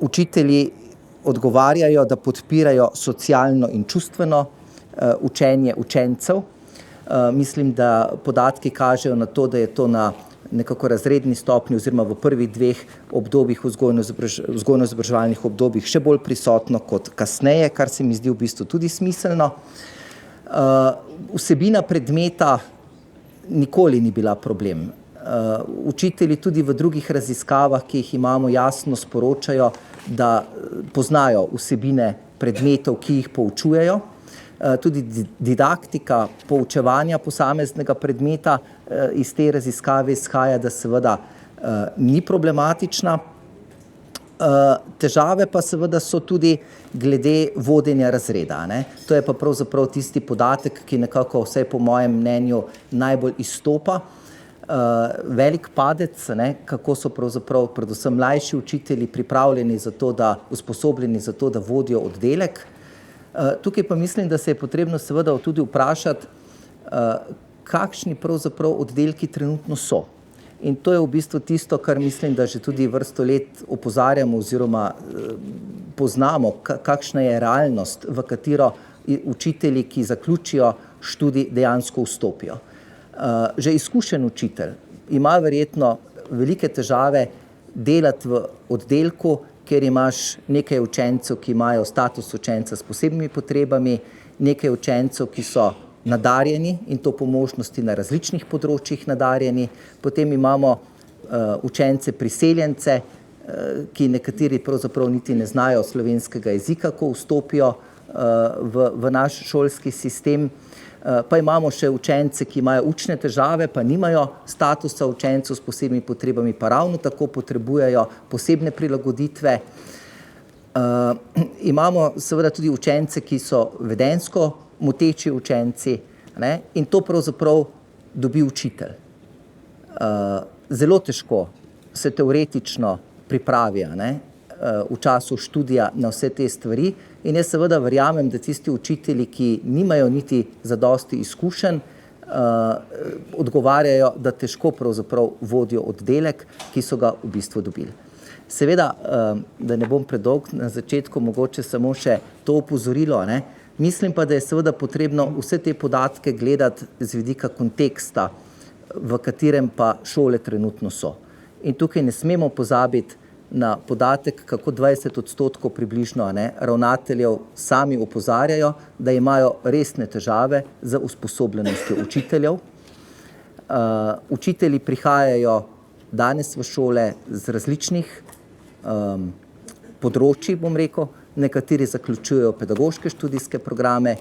učitelji odgovarjajo, da podpirajo socialno in čustveno učenje učencev. Mislim, da podatki kažejo na to, da je to na nekako razredni stopnji oziroma v prvih 2 obdobjih, vzgojno-izobraževalnih obdobjih še bolj prisotno kot kasneje, kar se mi zdi v bistvu tudi smiselno. Vsebina predmeta nikoli ni bila problem. Učitelji tudi v drugih raziskavah, ki jih imamo, jasno sporočajo, da poznajo vsebine predmetov, ki jih poučujejo. Tudi didaktika poučevanja posameznega predmeta iz te raziskave izhaja, da seveda ni problematična. Težave pa seveda so tudi glede vodenja razreda. To je pa pravzaprav tisti podatek, ki nekako vsaj po mojem mnenju najbolj izstopa. Velik padec, kako so pravzaprav predvsem mlajši učitelji pripravljeni za to, usposobljeni za to, da vodijo oddelek. Tukaj pa mislim, da se je potrebno seveda tudi vprašati, kakšni pravzaprav oddelki trenutno so. In to je v bistvu tisto, kar mislim, da že tudi vrsto let opozarjamo oziroma poznamo, kakšna je realnost, v katero učitelji, ki zaključijo študij, dejansko vstopijo. Že izkušen učitelj ima verjetno velike težave delati v oddelku, kjer imaš nekaj učencev, ki imajo status učenca s posebnimi potrebami, nekaj učencev, ki so nadarjeni in to po možnosti na različnih področjih nadarjeni. Potem imamo učence priseljence, ki nekateri pravzaprav niti ne znajo slovenskega jezika, ko vstopijo v naš šolski sistem. Pa imamo še učence, ki imajo učne težave, pa nimajo statusa učencev s posebnimi potrebami, pa ravno tako potrebujejo posebne prilagoditve. Imamo seveda tudi učence, ki so vedenjsko moteči učenci, ne? In to pravzaprav dobi učitelj. Zelo težko se teoretično pripravi, ne? V času študija na vse te stvari in jaz seveda verjamem, da tisti učitelji, ki nimajo niti zadosti izkušenj, odgovarjajo, da težko pravzaprav vodijo oddelek, ki so ga v bistvu dobili. Seveda, da ne bom predolg, na začetku mogoče samo še to opozorilo, ne? Mislim pa, da je seveda potrebno vse te podatke gledati z vidika konteksta, v katerem pa šole trenutno so. In tukaj ne smemo pozabiti na podatek, kako 20% približno, ne, ravnateljev sami opozarjajo, da imajo resne težave z usposobljenostjo učiteljev. Učitelji prihajajo danes v šole z različnih področji, bom rekel, nekateri zaključujejo pedagoške študijske programe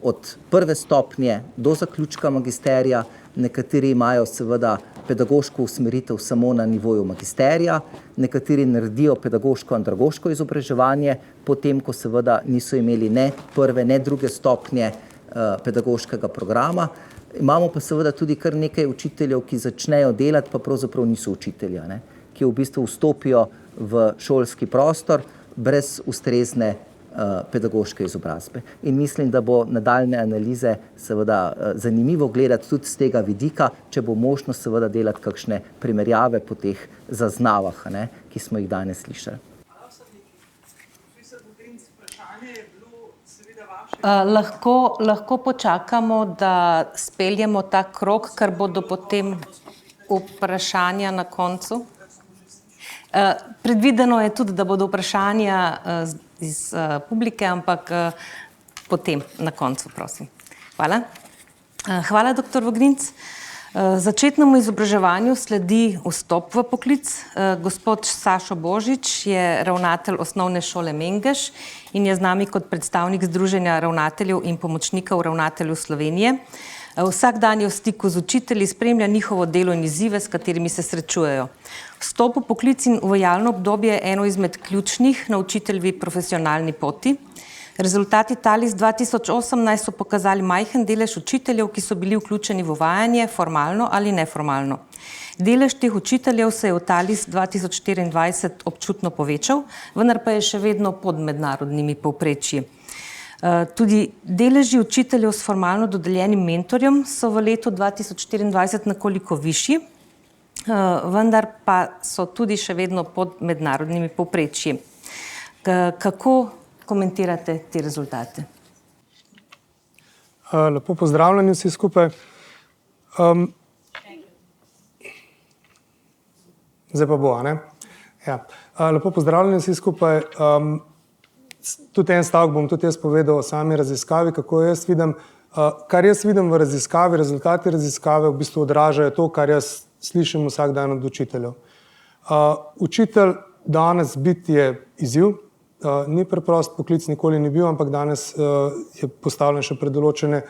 od prve stopnje do zaključka magisterija, nekateri imajo seveda pedagoško usmeritev samo na nivoju magisterija, nekateri naredijo pedagoško-andragoško izobraževanje, potem ko seveda niso imeli ne prve, ne druge stopnje pedagoškega programa. Imamo pa seveda tudi kar nekaj učiteljev, ki začnejo delati, pa pravzaprav niso učitelja, ne? Ki v bistvu vstopijo v šolski prostor brez ustrezne pedagoške izobrazbe. In mislim, da bo nadaljne analize seveda zanimivo gledati tudi z tega vidika, če bo možno seveda delati kakšne primerjave po teh zaznavah, ne, ki smo jih danes slišali. Lahko počakamo, da speljemo ta krog, ker bodo potem vprašanja na koncu. Predvideno je tudi, da bodo vprašanja iz publike, ampak potem na koncu, prosim. Hvala. Hvala, dr. Vogrinc. Začetnemu izobraževanju sledi vstop v poklic. Gospod Sašo Božič je ravnatelj Osnovne šole Mengeš in je z nami kot predstavnik Združenja ravnateljev in pomočnikov ravnateljev Slovenije. Vsak dan je v stiku z učitelji, spremlja njihovo delo in izzive, s katerimi se srečujejo. Vstop v poklic in uvajalno obdobje je eno izmed ključnih na učiteljevi profesionalni poti. Rezultati TALIS 2018 so pokazali majhen delež učiteljev, ki so bili vključeni v uvajanje, formalno ali neformalno. Delež teh učiteljev se je v TALIS 2024 občutno povečal, vendar pa je še vedno pod mednarodnimi povprečji. Tudi deleži učiteljev s formalno dodeljenim mentorjem so v letu 2024 nekoliko višji, vendar pa so tudi še vedno pod mednarodnimi povprečji. Kako komentirate te rezultate? Lepo pozdravljeni vsi skupaj. Zdaj pa bo, a ne? Ja. Lepo pozdravljeni vsi skupaj. Tudi en stavek bom tudi jaz povedal o sami raziskavi, kako jaz vidim. Kar jaz vidim v raziskavi, rezultati raziskave v bistvu odražajo to, kar jaz slišim vsak dan od učiteljev. Učitelj danes biti je izziv, ni preprost poklic, nikoli ni bil, ampak danes je postavljen še pred določene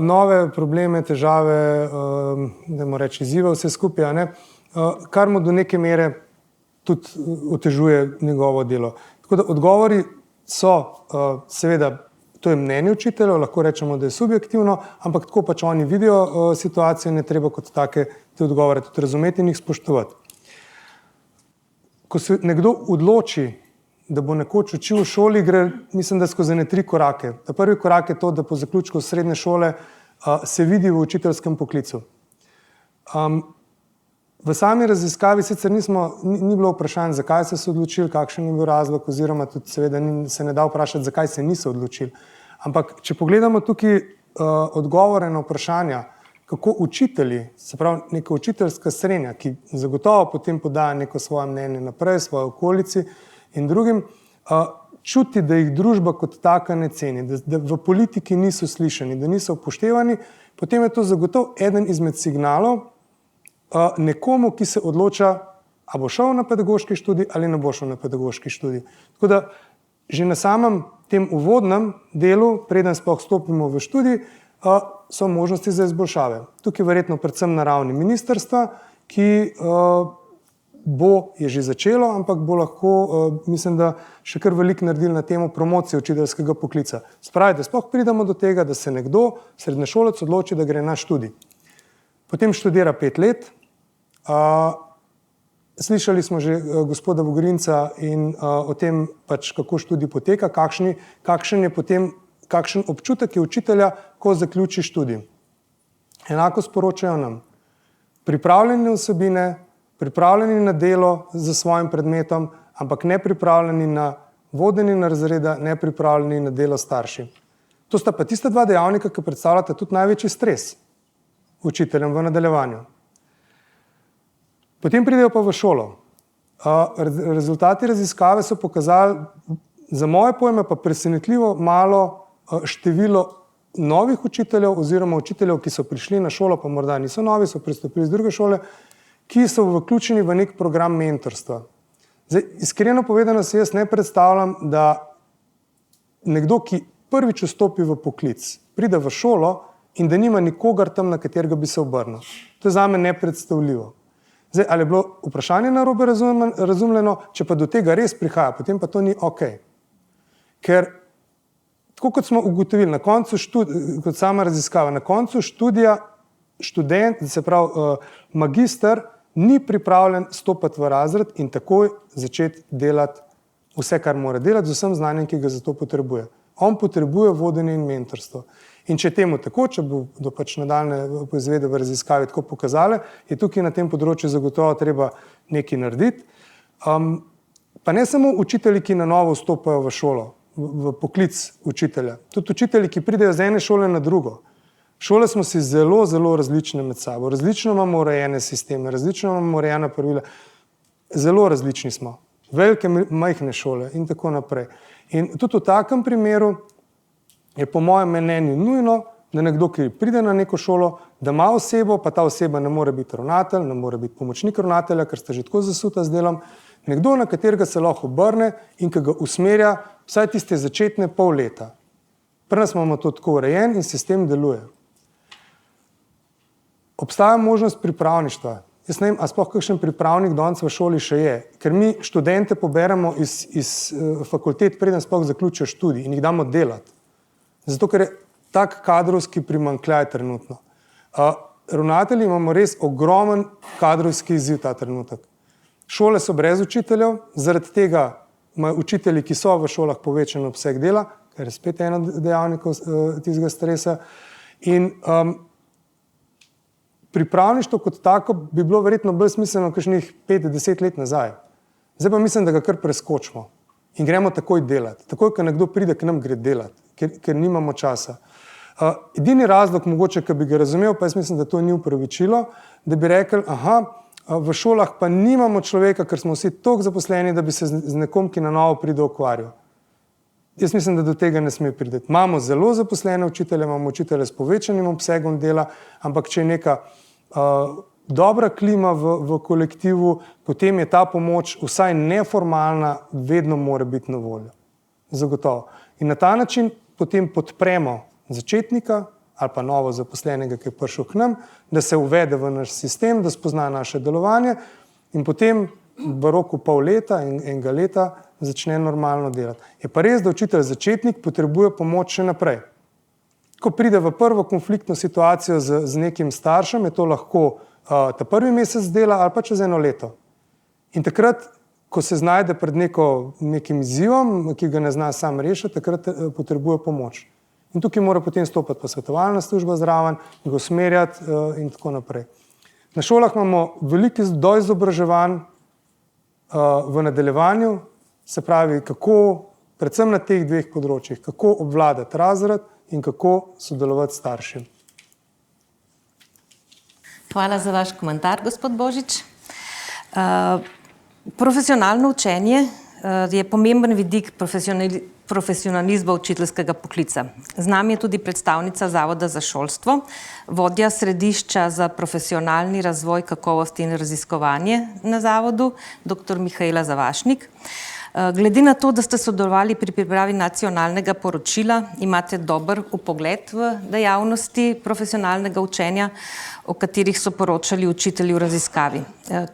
nove probleme, težave, dajmo reči izzive vse skupaj, ne? Kar mu do neke mere tudi otežuje njegovo delo. Tako da odgovori so, seveda, to je mnenje učiteljev, lahko rečemo, da je subjektivno, ampak tako pač oni vidijo situacijo in je treba kot take te odgovore tudi razumeti in jih spoštovati. Ko se nekdo odloči, da bo nekoč učil v šoli, gre, mislim, da skozi 3 korake. Ta prvi korak je to, da po zaključku srednje šole se vidi v učiteljskem poklicu. V sami raziskavi sicer ni bilo vprašanje, zakaj so se odločili, kakšen je bil razlog, oziroma tudi seveda se ne da vprašati, zakaj se niso odločili. Ampak, če pogledamo tukaj odgovore na vprašanja, kako učitelji, se pravi neka učiteljska srenja, ki zagotovo potem podaja neko svoje mnenje naprej, svoje okolici in drugim, čuti, da jih družba kot taka ne ceni, da v politiki niso slišani, da niso upoštevani, potem je to zagotovo eden izmed signalov nekomu, ki se odloča, a bo šel na pedagoški študij ali ne bo šel na pedagoški študij. Tako da že na samem tem uvodnem delu, preden sploh stopimo v študij, so možnosti za izboljšave. Tukaj verjetno predvsem na ravni ministrstva, ki je že začelo, ampak bo lahko, mislim, da še kar veliko naredili na temo promocije učiteljskega poklica. Spravi, da sploh pridemo do tega, da se nekdo, srednješolec, odloči, da gre na študij. Potem študira 5 let. Slišali smo že gospoda Vogrinca in o tem, kako študij poteka, kakšen občutek je učitelja, ko zaključi študij. Enako sporočajo nam. Pripravljeni vsebine, pripravljeni na delo za svojim predmetom, ampak ne pripravljeni na vodenje razreda, ne pripravljeni na delo starši. To sta pa tista 2 dejavnika, ki predstavljata tudi največji stres učiteljem v nadaljevanju. Potem pridejo pa v šolo. Rezultati raziskave so pokazali, za moje pojme pa presenetljivo malo število novih učiteljev oziroma učiteljev, ki so prišli na šolo, pa morda niso novi, so pristopili z druge šole, ki so vključeni v nek program mentorstva. Zdaj, iskreno povedano se jaz ne predstavljam, da nekdo, ki prvič vstopi v poklic, pride v šolo in da nima nikogar tam, na katerega bi se obrnil. To je zame nepredstavljivo. Zdaj, ali je bilo vprašanje narobe razumljeno, če pa do tega res prihaja, potem pa to ni ok. Ker, tako kot smo ugotovili, na koncu kot sama raziskava, na koncu študija študent, se pravi magister, ni pripravljen stopiti v razred in takoj začeti delati vse, kar mora delati, z vsem znanjem, ki ga za to potrebuje. On potrebuje vodenje in mentorstvo. In če temu tako, če bodo nadaljne izvede v raziskavi tako pokazale, je tukaj na tem področju zagotovo treba nekaj narediti. Pa ne samo učitelji, ki na novo vstopajo v šolo, v poklic učitelja. Tudi učitelji, ki pridejo z ene šole na drugo. Šole smo si zelo, zelo različne med sabo. Različno imamo urejene sisteme, različno imamo urejena pravila. Zelo različni smo. Velike, majhne šole in tako naprej. In tudi v takem primeru je po mojem mnenju nujno, da nekdo, ki pride na neko šolo, da ima osebo, pa ta oseba ne more biti ravnatelj, ne more biti pomočnik ravnatelja, ker sta že tako zasuta z delom, nekdo, na katerega se lahko obrne in ki ga usmerja vsaj tiste začetne pol leta. Pri nas imamo to tako urejen in sistem deluje. Obstaja možnost pripravništva. Jaz ne vem, a sploh kakšen pripravnik danes v šoli še je, ker mi študente poberemo iz fakultet, preden sploh zaključijo študij in jih damo delati. Zato, ker je tak kadrovski primanjkljaj trenutno. Ravnatelji imamo res ogromen kadrovski izziv ta trenutek. Šole so brez učiteljev, zaradi tega imajo učitelji, ki so v šolah, povečan obseg dela, ker je spet eno dejavnikov tistega stresa. In pripravništvo kot tako bi bilo verjetno bolj smiselno kakšnih 5-10 let nazaj. Zdaj pa mislim, da ga kar preskočimo in gremo takoj delati. Takoj, ko nekdo pride, k nam gre delati, ker nimamo časa. Edini razlog, mogoče, ki bi ga razumel, pa jaz mislim, da to ni upravičilo, da bi rekli, v šolah pa nimamo človeka, ker smo vsi toliko zaposleni, da bi se z nekom, ki na novo pride, ukvarjal. Jaz mislim, da do tega ne sme priti. Imamo zelo zaposlene učitelje, imamo učitelje s povečanim obsegom dela, ampak če je neka dobra klima v kolektivu, potem je ta pomoč, vsaj neformalna, vedno mora biti na voljo. Zagotovo. In na ta način potem podpremo začetnika ali pa novo zaposlenega, ki je prišel k nam, da se uvede v naš sistem, da spozna naše delovanje in potem v roku pol leta in enega leta začne normalno delati. Je pa res, da učitelj začetnik potrebuje pomoč še naprej. Ko pride v prvo konfliktno situacijo z nekim staršem, je to lahko ta prvi mesec dela ali pa čez eno leto. In takrat ko se znajde pred nekim izzivom, ki ga ne zna sam rešiti, takrat potrebuje pomoč. In tukaj mora potem stopiti posvetovalna služba zraven, ga usmerjati in tako naprej. Na šolah imamo veliko doizobraževanj v nadaljevanju, se pravi, kako, predvsem na teh dveh področjih, kako obvladati razred in kako sodelovati s starši. Hvala za vaš komentar, gospod Božič. Profesionalno učenje je pomemben vidik profesionalizma učiteljskega poklica. Z nami je tudi predstavnica Zavoda za šolstvo, vodja središča za profesionalni razvoj, kakovost in raziskovanje na zavodu, dr. Mihaela Zavašnik. Glede na to, da ste sodelovali pri pripravi nacionalnega poročila, imate dober vpogled v dejavnosti profesionalnega učenja, o katerih so poročali učitelji v raziskavi.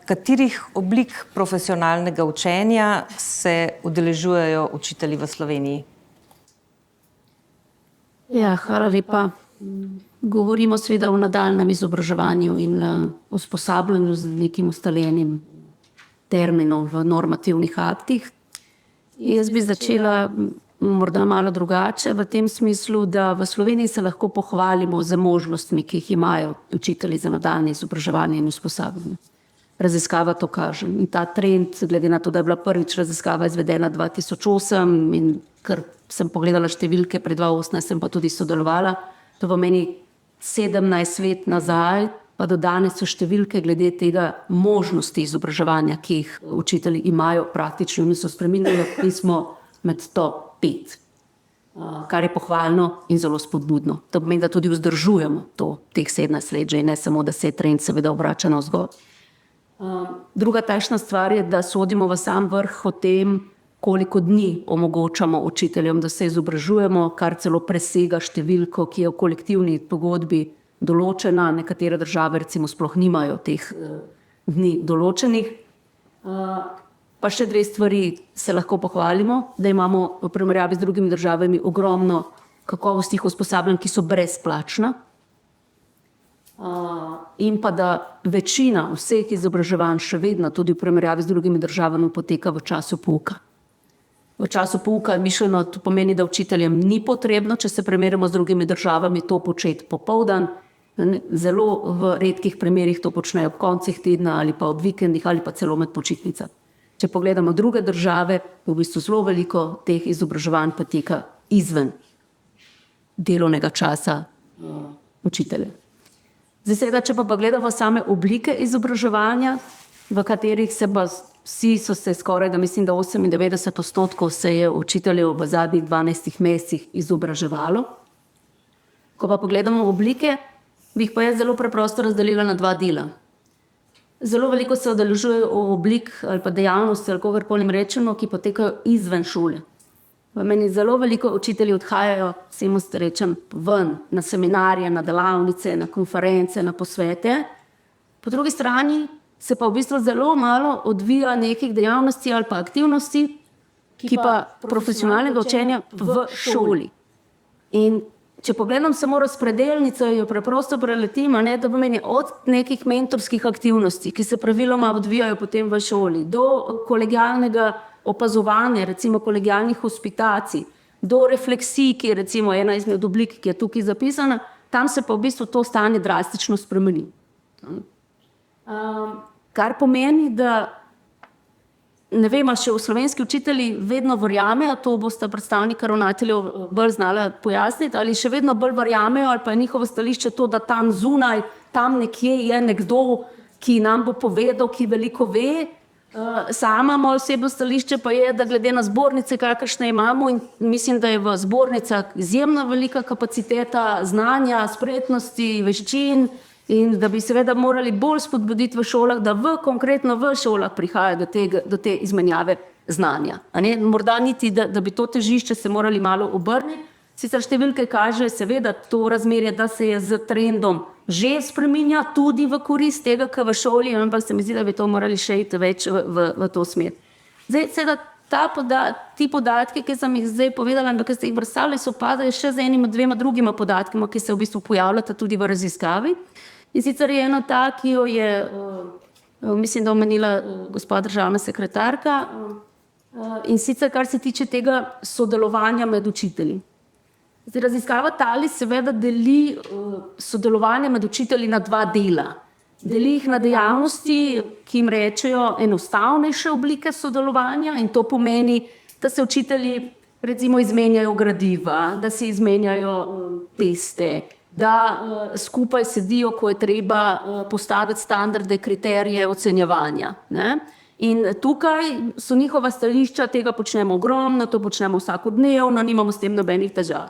Katerih oblik profesionalnega učenja se udeležujejo učitelji v Sloveniji? Ja, hvala lepa. Govorimo seveda o nadaljnjem izobraževanju in usposabljanju z nekim ustaljenim terminom v normativnih aktih. Jaz bi začela morda malo drugače v tem smislu, da v Sloveniji se lahko pohvalimo z možnostmi, ki jih imajo učitelji za nadaljnje izobraževanje in usposabljanje. Raziskava to kaže. In ta trend, glede na to, da je bila prvič raziskava izvedena 2008 in ker sem pogledala številke pred 2018, sem pa tudi sodelovala, to pomeni 17 let nazaj, pa do danes so številke glede tega možnosti izobraževanja, ki jih učitelji imajo praktično in so spreminjali, mi smo med top 5, kar je pohvalno in zelo spodbudno. To pomeni, da tudi vzdržujemo teh 17 let že, ne samo, da se je trend seveda obrača navzgor. Druga takšna stvar je, da sodimo v sam vrh o tem, koliko dni omogočamo učiteljem, da se izobražujemo, kar celo presega številko, ki je v kolektivni pogodbi določena. Nekatere države recimo sploh nimajo teh dni določenih. Pa še dve stvari se lahko pohvalimo, da imamo v primerjavi z drugimi državami ogromno kakovostnih usposabljanj, ki so brezplačna. In pa da večina vseh izobraževanj še vedno tudi v primerjavi z drugimi državami poteka v času pouka. V času pouka je mišljeno, to pomeni, da učiteljem ni potrebno, če se primerjamo z drugimi državami, to početi popoldan. Zelo v redkih primerih to počnejo ob koncih tedna ali pa ob vikendih ali pa celo med počitnicami. Če pogledamo druge države, v bistvu zelo veliko teh izobraževanj poteka izven delovnega časa učitelja. Zdaj seveda, če pa gledamo same oblike izobraževanja, v katerih se pa vsi so se skoraj, da mislim, da 98% se je učiteljev v zadnjih 12 mesecih izobraževalo. Ko pa pogledamo oblike, bi jih pa jaz zelo preprosto razdelila na dva dela. Zelo veliko se udeležujejo oblik ali pa dejavnosti, ali kakorkoli rečemo, ki potekajo izven šole. V meni zelo veliko učitelji odhajajo, vsemu rečem, ven, na seminarje, na delavnice, na konference, na posvete. Po drugi strani se pa v bistvu zelo malo odvija nekih dejavnosti ali pa aktivnosti, ki pa profesionalnega učenja v šoli. In če pogledam samo razpredelnico, jo preprosto preletim, da pomeni od nekih mentorskih aktivnosti, ki se praviloma odvijajo potem v šoli, do kolegialnega opazovanja, recimo kolegialnih hospitacij, do refleksij, ki je recimo ena izmed oblik, ki je tukaj zapisana, tam se pa v bistvu to stanje drastično spremeni. Kar pomeni, da ne vem, še v slovenski učitelji vedno verjamejo, to bosta predstavnika ravnateljev bolj znala pojasniti, ali še vedno bolj verjamejo, ali pa je njihovo stališče to, da tam zunaj, tam nekje je nekdo, ki nam bo povedal, ki veliko ve. Sama moje osebno stališče pa je, da glede na zbornice, kakršne imamo, in mislim, da je v zbornicah izjemno velika kapaciteta znanja, spretnosti, veščin, in da bi seveda morali bolj spodbuditi v šolah, da konkretno v šolah prihaja do te izmenjave znanja. Morda niti, da bi to težišče se morali malo obrniti. Sicer številke kažejo seveda to razmerje, da se je z trendom že spreminja tudi v korist tega, kar v šoli, ampak se mi zdi, da bi to morali še iti več v to smer. Zdaj, seveda, ti podatki, ki sem jih zdaj povedala, ki ste jih brstali, sopadajo še z enima dvema drugima podatkima, ki se v bistvu pojavljata tudi v raziskavi. In sicer je eno ta, ki jo je mislim, da omenila gospa državna sekretarka, in sicer kar se tiče tega sodelovanja med učitelji. Zdaj, raziskava TALIS seveda deli sodelovanje med učitelji na dva dela. Deli jih na dejavnosti, ki jim rečejo enostavnejše oblike sodelovanja, in to pomeni, da se učitelji recimo izmenjajo gradiva, da si izmenjajo teste, da skupaj sedijo, ko je treba postaviti standarde, kriterije ocenjevanja, ne? In tukaj so njihova stališča, tega počnemo ogromno, to počnemo vsakodnevno, nimamo s tem nobenih težav.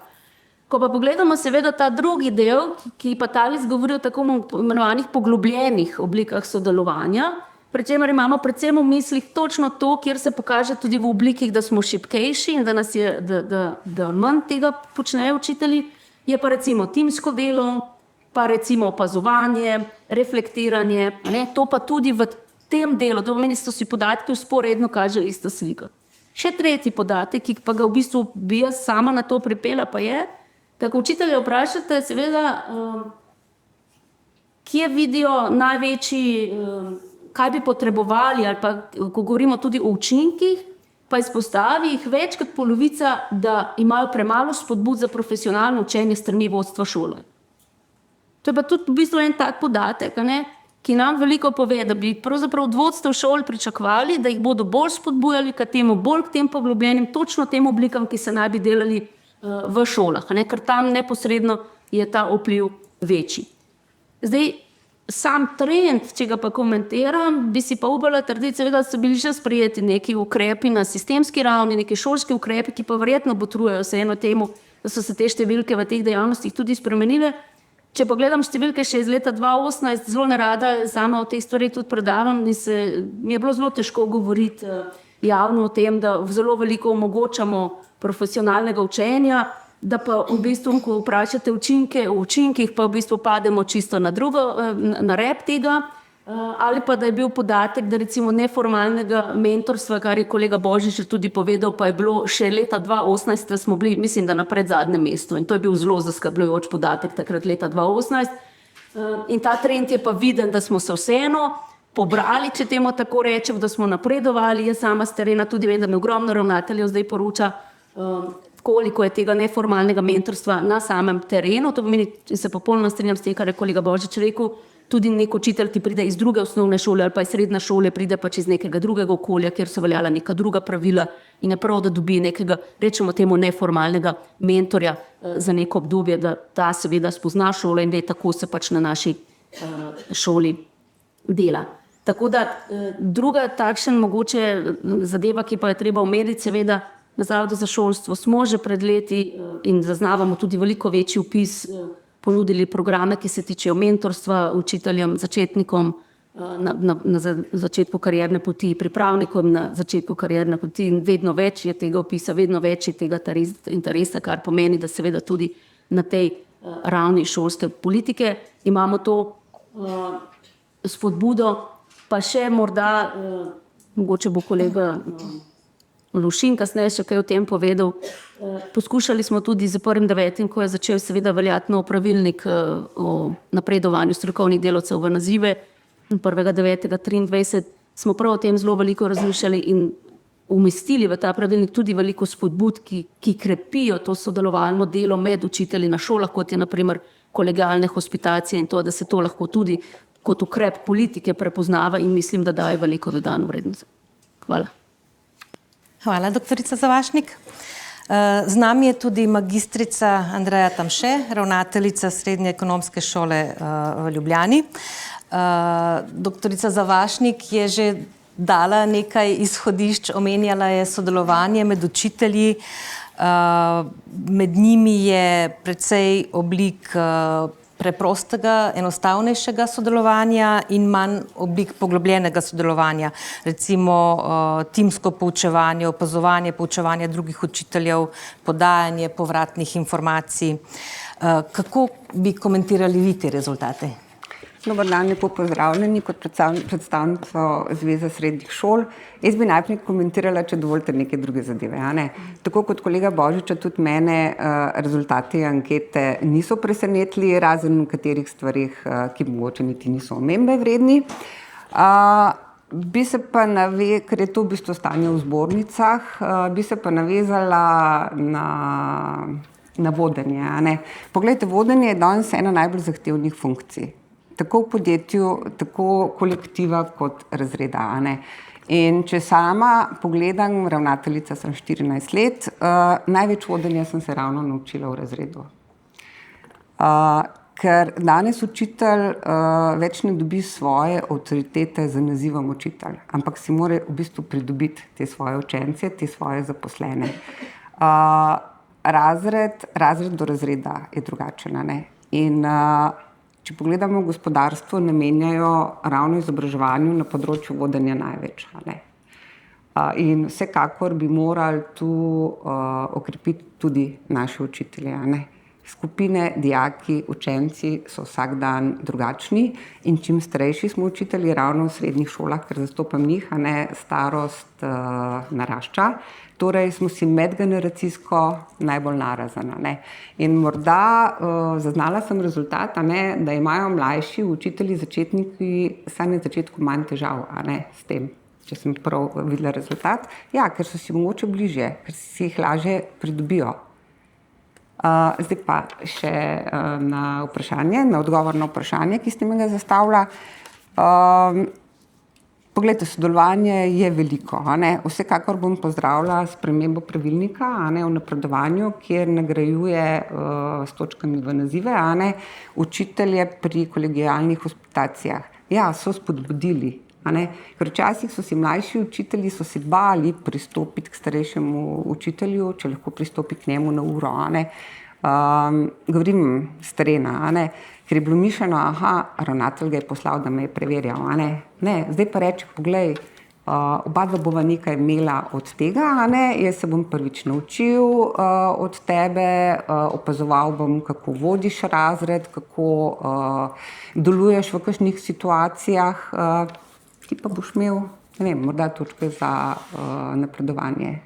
Ko pa pogledamo seveda ta drugi del, ki pa TALIS govori o tako imenovanih poglobljenih oblikah sodelovanja, pri čemer imamo predvsem v mislih točno to, kjer se pokaže tudi v oblikih, da smo šibkejši in da manj tega počnejo učitelji, je pa recimo timsko delo, pa recimo opazovanje, reflektiranje, ne? To pa tudi v tem delu, to pomeni, so si podatki vzporedno kažejo isto sliko. Še tretji podatek, ki pa ga v bistvu bi jaz sama na to pripela, pa je, da ko učitelje vprašate, seveda, kje vidijo največji, kaj bi potrebovali, ali pa ko govorimo tudi o učinkih, pa izpostavi jih več kot polovica, da imajo premalo spodbud za profesionalno učenje strani vodstva šole. To je pa tudi v bistvu en tak podatek, ne, ki nam veliko pove, da bi pravzaprav od vodstev šol pričakovali, da jih bodo bolj spodbujali k temu, bolj k tem poglobljenim, točno tem oblikam, ki se naj bi delali v šolah, ne, ker tam neposredno je ta vpliv večji. Zdaj, sam trend, če ga pa komentiram, bi si pa upala trditi, seveda so bili že sprejeti neki ukrepi na sistemski ravni, neki šolski ukrepi, ki pa verjetno botrujejo vseeno temu, da so se te številke v teh dejavnostih tudi spremenile. Če pogledam številke še iz leta 2018, zelo nerada sama o teh stvarih tudi predavam in mi je bilo zelo težko govoriti javno o tem, da zelo veliko omogočamo profesionalnega učenja, da pa v bistvu, ko vprašate učinke, o učinkih pa v bistvu pademo čisto na rep tega, ali pa da je bil podatek, da recimo neformalnega mentorstva, kar je kolega Božič tudi povedal, pa je bilo še leta 2018, da smo bili, mislim, da na predzadnjem mestu, in to je bil zelo zaskrbljujoč podatek takrat leta 2018. In ta trend je pa viden, da smo se vseeno pobrali, če temu tako rečem, da smo napredovali. Jaz sama s terena tudi vem, da me ogromno ravnateljev zdaj poroča, koliko je tega neformalnega mentorstva na samem terenu. To pomeni, če se popolnoma strinjam s tem, kar je kolega Božič rekel, tudi nek učitelj, ki pride iz druge osnovne šole ali pa iz srednje šole, pride pač iz nekega drugega okolja, kjer so veljala neka druga pravila, in je prav, da dobi nekega, rečemo temu, neformalnega mentorja za neko obdobje, da ta seveda spozna šolo in ve, tako se pač na naši šoli dela. Tako da druga takšen mogoče zadeva, ki pa je treba omeniti, seveda na Zavodu za šolstvo smo že pred leti in zaznavamo tudi veliko večji vpis, ponudili programe, ki se tičejo mentorstva učiteljem, začetnikom na začetku karierne poti, pripravnikom na začetku karierne poti, in vedno več je tega vpisa, vedno več je tega interesa, kar pomeni, da seveda tudi na tej ravni šolske politike imamo to spodbudo. Pa še morda, mogoče bo kolega Lušin kasneje še kaj o tem povedal, poskušali smo tudi z 1.9., ko je začel seveda veljati nov pravilnik o napredovanju strokovnih delavcev v nazive, 1.9.23 smo prav o tem zelo veliko razmišljali in umestili v ta pravilnik tudi veliko spodbud, ki krepijo to sodelovalno delo med učitelji na šolah, kot je na primer kolegialne hospitacije, in to, da se to lahko tudi kot ukrep politike prepoznava, in mislim, da daje veliko dodano vrednost. Hvala. Hvala, doktorica Zavašnik. Z nami je tudi magistrica Andreja Tamše, ravnateljica Srednje ekonomske šole v Ljubljani. Doktorica Zavašnik je že dala nekaj izhodišč, omenjala je sodelovanje med učitelji, med njimi je precej oblik preprostega, enostavnejšega sodelovanja in manj oblik poglobljenega sodelovanja, recimo timsko poučevanje, opazovanje, poučevanje drugih učiteljev, podajanje povratnih informacij. Kako bi komentirali vi te rezultate? Dobar dan, lepo pozdravljeni kot predstavnico Zveze srednjih šol. Jaz bi najprej komentirala, če dovolite, neke druge zadeve. Tako kot kolega Božiča, tudi mene rezultati ankete niso presenetili, razen v katerih stvarih, ki mogoče niti niso omembe vredni. Bi se pa ker je to v bistvu stanje v zbornicah, bi se pa navezala na vodenje. A ne? Poglejte, vodenje je danes ena najbolj zahtevnih funkcij. Tako v podjetju, tako kolektiva kot razreda. A ne? In če sama pogledam, ravnateljica sem 14 let, največ vodenja sem se ravno naučila v razredu. Ker danes učitelj več ne dobi svoje avtoritete z nazivom učitelj, ampak si mora v bistvu pridobiti te svoje učence, te svoje zaposlene. Razred do razreda je drugačen. Ne? In če pogledamo gospodarstvo, namenjajo ravno izobraževanju na področju vodenja največ. Ne? In vsekakor bi morali tu okrepiti tudi naše učitelje. Ne? Skupine, dijaki, učenci so vsak dan drugačni in čim starejši smo učitelji, ravno v srednjih šolah, ker zastopam njih, a ne, starost narašča. Torej smo si medgeneracijsko najbolj narazani. Ne. In morda zaznala sem rezultat, a ne, da imajo mlajši učitelji, začetniki, vsaj na začetku manj težav, a ne, s tem, če sem prav videla rezultat. Ja, ker so si mogoče bližje, ker si jih lažje pridobijo. Zdaj pa še na odgovor na vprašanje, ki ste mi ga zastavila. Poglejte, sodelovanje je veliko. A ne? Vsekakor bom pozdravila spremembo pravilnika, a ne, v napredovanju, kjer nagrajuje s točkami v nazive, a ne, učitelje pri kolegialnih hospitacijah. Ja, so spodbudili. Ker včasih so si mlajši učitelji bali pristopiti k starejšemu učitelju, če lahko pristopi k njemu na uro. Govorim s terena, ker je bilo mišljeno, ravnatelj ga je poslal, da me je preverjal. Ne, zdaj pa reči, poglej, oba dva bova nekaj imela od tega, jaz se bom prvič naučil od tebe, opazoval bom, kako vodiš razred, kako deluješ v kakšnih situacijah, ti pa boš imel, ne vem, morda točke za napredovanje.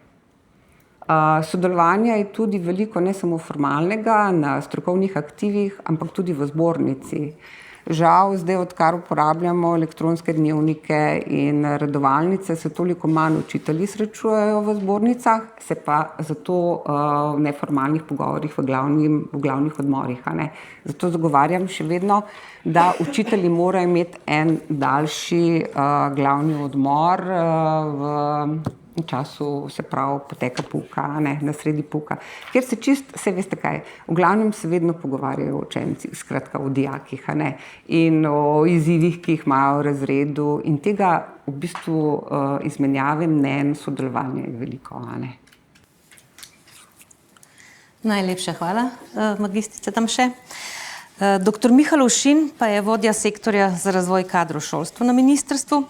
Sodelovanja je tudi veliko, ne samo formalnega, na strokovnih aktivih, ampak tudi v zbornici. Žal, zdaj, odkar uporabljamo elektronske dnevnike in redovalnice, se toliko manj učitelji srečujejo v zbornicah, se pa zato v neformalnih pogovorih v glavnih odmorih. Zato zagovarjam še vedno, da učitelji morajo imeti en daljši glavni odmor v času, se pravi, poteka pouka, na sredi pouka. Ker se vse veste kaj, v glavnem se vedno pogovarjajo o učencih, skratka o dijakih, in o izzivih, ki jih imajo v razredu, in tega v bistvu izmenjave mnenj, sodelovanja je veliko. Najlepša hvala, magistrica Tamše. Dr. Miha Lovšin pa je vodja sektorja za razvoj kadrov šolstva na ministrstvu.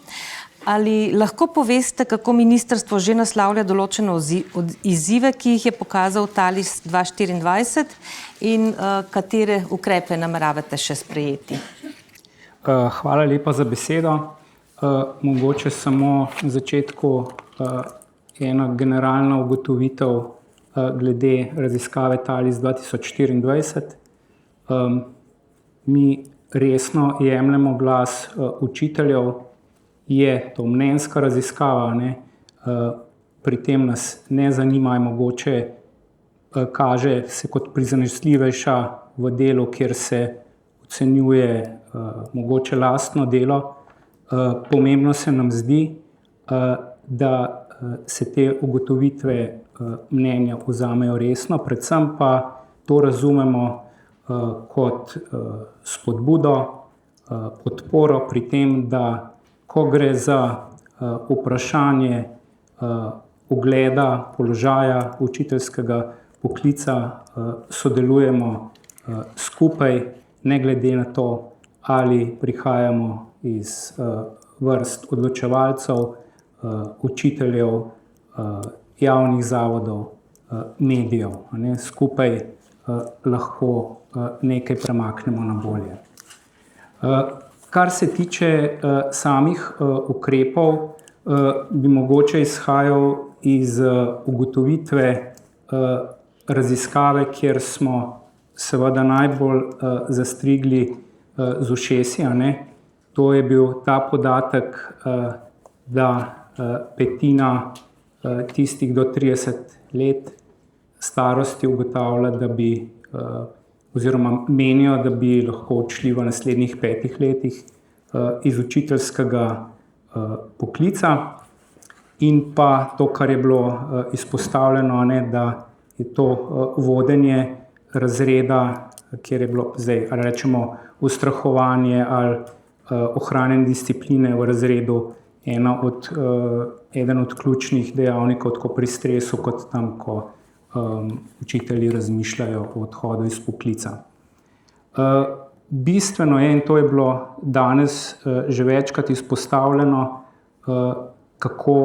Ali lahko poveste, kako ministrstvo že naslavlja določene izzive, ki jih je pokazal TALIS 2024 in katere ukrepe nameravate še sprejeti? Hvala lepa za besedo. Mogoče samo na začetku ena generalna ugotovitev glede raziskave TALIS 2024. Mi resno jemljemo glas učiteljev. Je to mnenjska raziskava, pri tem nas ne zanima, mogoče kaže se kot prizanesljivejša v delu, kjer se ocenjuje mogoče lastno delo. Pomembno se nam zdi, da se te ugotovitve mnenja vzamejo resno, predvsem pa to razumemo kot spodbudo, podporo pri tem, da ko gre za vprašanje ugleda, položaja učiteljskega poklica, sodelujemo skupaj, ne glede na to, ali prihajamo iz vrst odločevalcev, učiteljev, javnih zavodov, medijev. Skupaj lahko nekaj premaknemo na bolje. Kar se tiče samih ukrepov, bi mogoče izhajal iz ugotovitve raziskave, kjer smo seveda najbolj zastrigli z ušesi. to je bil ta podatek, da petina tistih do 30 let starosti ugotavlja, da bi, oziroma menijo, da bi lahko odšli v naslednjih 5 letih iz učiteljskega poklica. In pa to, kar je bilo izpostavljeno, da je to vodenje razreda, kjer je bilo zdaj, ali rečemo, ustrahovanje ali ohranjanje discipline v razredu eden od ključnih dejavnikov, tako pri stresu, kot tam, ko učitelji razmišljajo o odhodu iz poklica. Bistveno je, in to je bilo danes že večkrat izpostavljeno, kako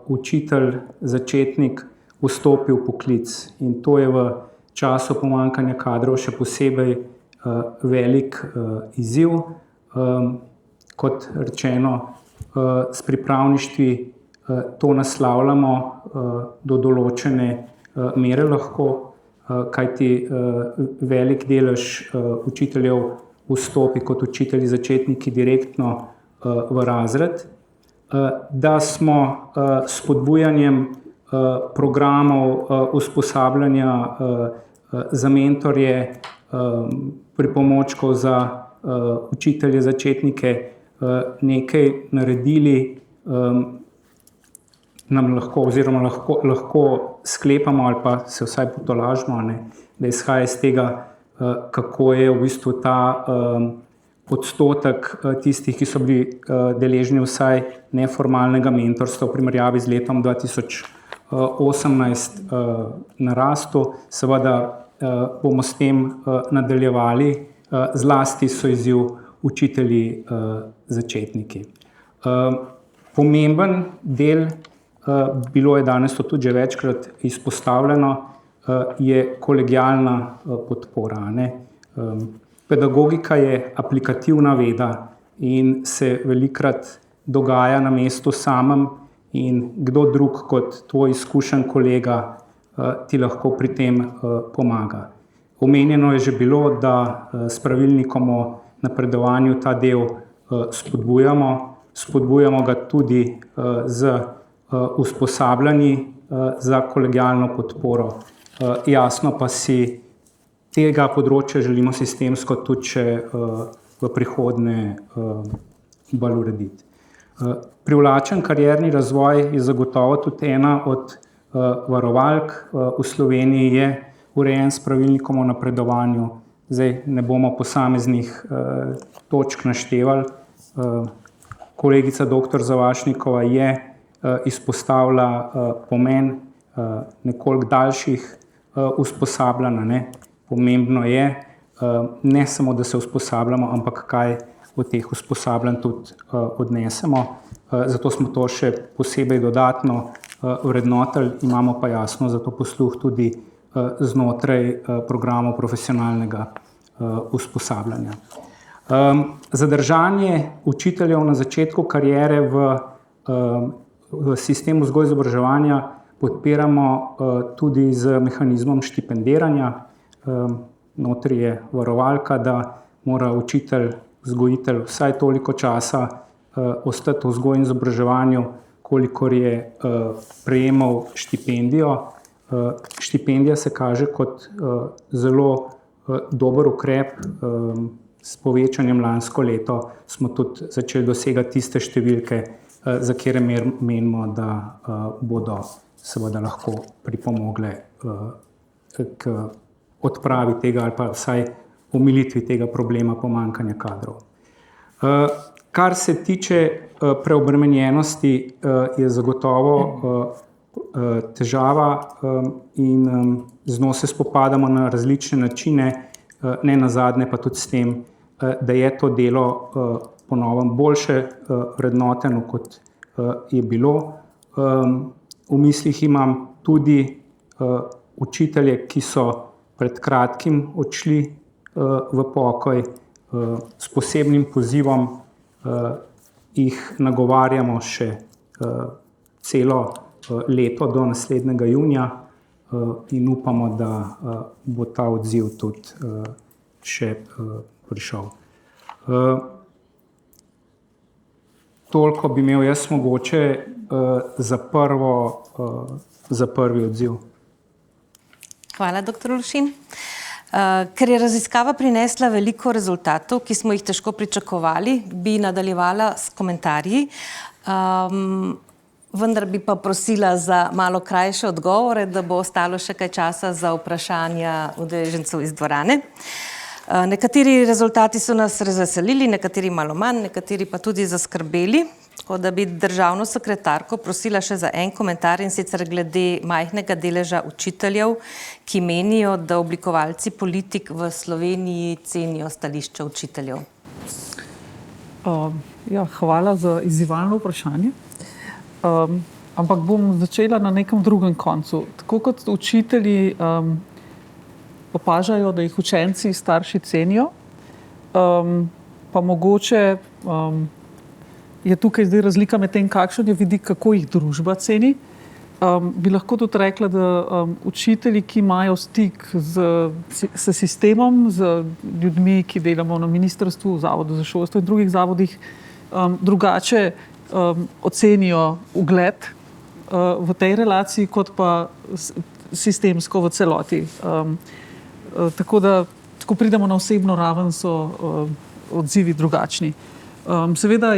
učitelj, začetnik vstopi v poklic. In to je v času pomanjkanja kadrov še posebej velik izziv. Kot rečeno, s pripravništvi to naslavljamo do določene mere lahko, kajti velik delež učiteljev vstopi kot učitelji začetniki direktno v razred, da smo s spodbujanjem programov usposabljanja za mentorje, pripomočkov za učitelje začetnike nekaj naredili, nam lahko, oziroma lahko sklepamo ali pa se vsaj potolažimo, da izhaja iz tega, kako je v bistvu ta odstotek tistih, ki so bili deležni vsaj neformalnega mentorstva v primerjavi z letom 2018 narastel. Seveda bomo s tem nadaljevali, zlasti so izziv učitelji začetniki. Pomemben del, bilo je danes to tudi že večkrat izpostavljeno, je kolegialna podpora. Pedagogika je aplikativna veda in se velikokrat dogaja na mestu samem, in kdo drug kot tvoj izkušen kolega ti lahko pri tem pomaga. Omenjeno je že bilo, da s pravilnikom o napredovanju ta del spodbujamo ga tudi z usposabljanji za kolegialno podporo. Jasno pa si tega področja želimo sistemsko tudi še v prihodnje bolj urediti. Privlačen karierni razvoj je zagotovo tudi ena od varovalk. V Sloveniji je urejen s pravilnikom o napredovanju. Zdaj ne bomo posameznih točk naštevali. Kolegica dr. Zavašnikova je izpostavila pomen nekoliko daljših usposabljanj. Pomembno je ne samo, da se usposabljamo, ampak kaj od teh usposabljanj tudi odnesemo. Zato smo to še posebej dodatno vrednotili, imamo pa jasno za to posluh tudi znotraj programov profesionalnega usposabljanja. Zadržanje učiteljev na začetku kariere v sistemu vzgoje in izobraževanja podpiramo tudi z mehanizmom štipendiranja. Notri je varovalka, da mora učitelj, vzgojitelj vsaj toliko časa ostati v vzgoji in izobraževanju, kolikor je prejemal štipendijo. Štipendija se kaže kot zelo dober ukrep. S povečanjem lansko leto smo tudi začeli dosegati tiste številke, za katere menimo, da bodo seveda lahko pripomogle k odpravi tega ali pa vsaj omilitvi tega problema pomanjkanja kadrov. Kar se tiče preobremenjenosti, je zagotovo težava in z njo se spopadamo na različne načine, ne nazadnje pa tudi s tem, da je to delo po novem boljše vrednoteno, kot je bilo. V mislih imam tudi učitelje, ki so pred kratkim odšli v pokoj. S posebnim pozivom jih nagovarjamo še celo leto do naslednjega junija in upamo, da bo ta odziv tudi še prišel. Toliko bi imel jaz mogoče za prvi odziv. Hvala, dr. Lušin. Ker je raziskava prinesla veliko rezultatov, ki smo jih težko pričakovali, bi nadaljevala s komentarji, vendar bi pa prosila za malo krajše odgovore, da bo ostalo še kaj časa za vprašanja udeležencev iz dvorane. Nekateri rezultati so nas razveselili, nekateri malo manj, nekateri pa tudi zaskrbeli. Tako da bi državno sekretarko prosila še za en komentar, in sicer glede majhnega deleža učiteljev, ki menijo, da oblikovalci politik v Sloveniji cenijo stališča učiteljev. Hvala za izzivalno vprašanje. Ampak bom začela na nekem drugem koncu. Tako kot učitelji opažajo, da jih učenci, starši cenijo, pa mogoče je tukaj zdaj razlika med tem, kakšen je vidik, kako jih družba ceni. Bi lahko tudi rekla, da učitelji, ki imajo stik s sistemom, z ljudmi, ki delamo na ministrstvu, v Zavodu za šolstvo in drugih zavodih, drugače ocenijo ugled v tej relaciji, kot pa sistemsko v celoti. Tako da, ko pridemo na osebno raven, so odzivi drugačni. Seveda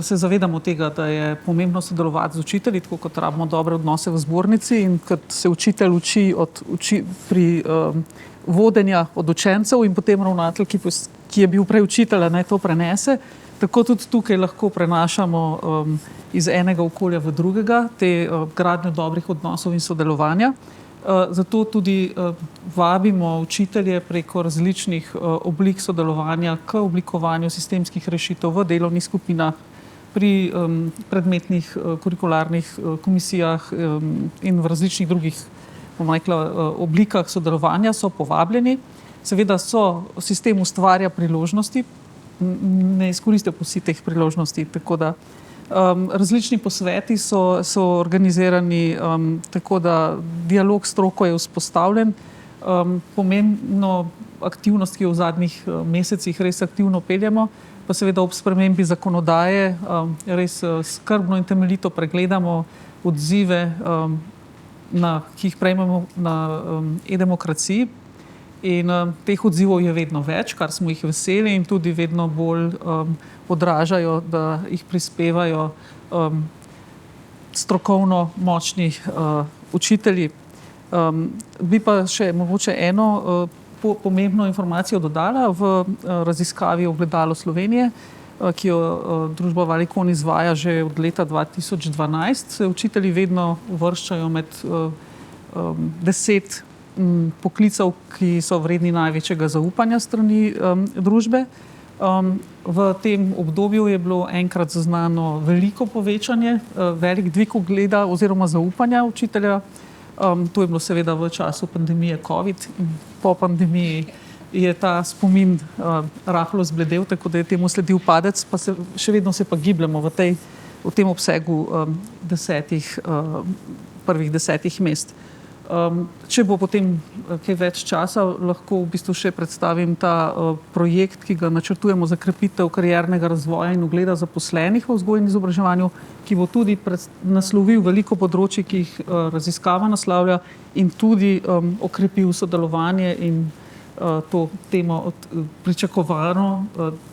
se zavedamo tega, da je pomembno sodelovati z učitelji, tako kot rabimo dobre odnose v zbornici, in kot se učitelj uči pri vodenja od učencev in potem ravnatelj, ki je bil prej učitelj, naj to prenese. Tako tudi tukaj lahko prenašamo iz enega okolja v drugega te gradnjo dobrih odnosov in sodelovanja. Zato tudi vabimo učitelje preko različnih oblik sodelovanja k oblikovanju sistemskih rešitev v delovnih skupinah, pri predmetnih kurikularnih komisijah in v različnih drugih, bom rekla, oblikah sodelovanja so povabljeni. Seveda sistem ustvarja priložnosti, ne izkoristijo pa vsi teh priložnosti, tako da različni posveti so organizirani, tako da dialog s stroko je vzpostavljen. Pomembno aktivnost, ki jo v zadnjih mesecih res aktivno peljemo, pa seveda ob spremembi zakonodaje res skrbno in temeljito pregledamo odzive, ki jih prejmemo na e-demokraciji. In teh odzivov je vedno več, kar smo jih veseli, in tudi vedno bolj odražajo, da jih prispevajo strokovno močni učitelji. Bi pa še mogoče eno pomembno informacijo dodala. V raziskavi Ogledalo Slovenije, ki jo družba Valicon izvaja že od leta 2012, se učitelji vedno uvrščajo med 10 poklicev, ki so vredni največjega zaupanja strani družbe. V tem obdobju je bilo enkrat zaznano veliko povečanje, velik dvig ugleda oziroma zaupanja učitelja. To je bilo seveda v času pandemije COVID in po pandemiji je ta spomin rahlo zbledel, tako da je temu sledil padec, pa še vedno se pa gibljemo v tem obsegu prvih 10 mest. Če bo potem kaj več časa, lahko v bistvu še predstavim ta projekt, ki ga načrtujemo za krepitev kariernega razvoja in ugleda zaposlenih v vzgoji in izobraževanju, ki bo tudi naslovil veliko področij, ki jih raziskava naslavlja, in tudi okrepil sodelovanje in to temo pričakovano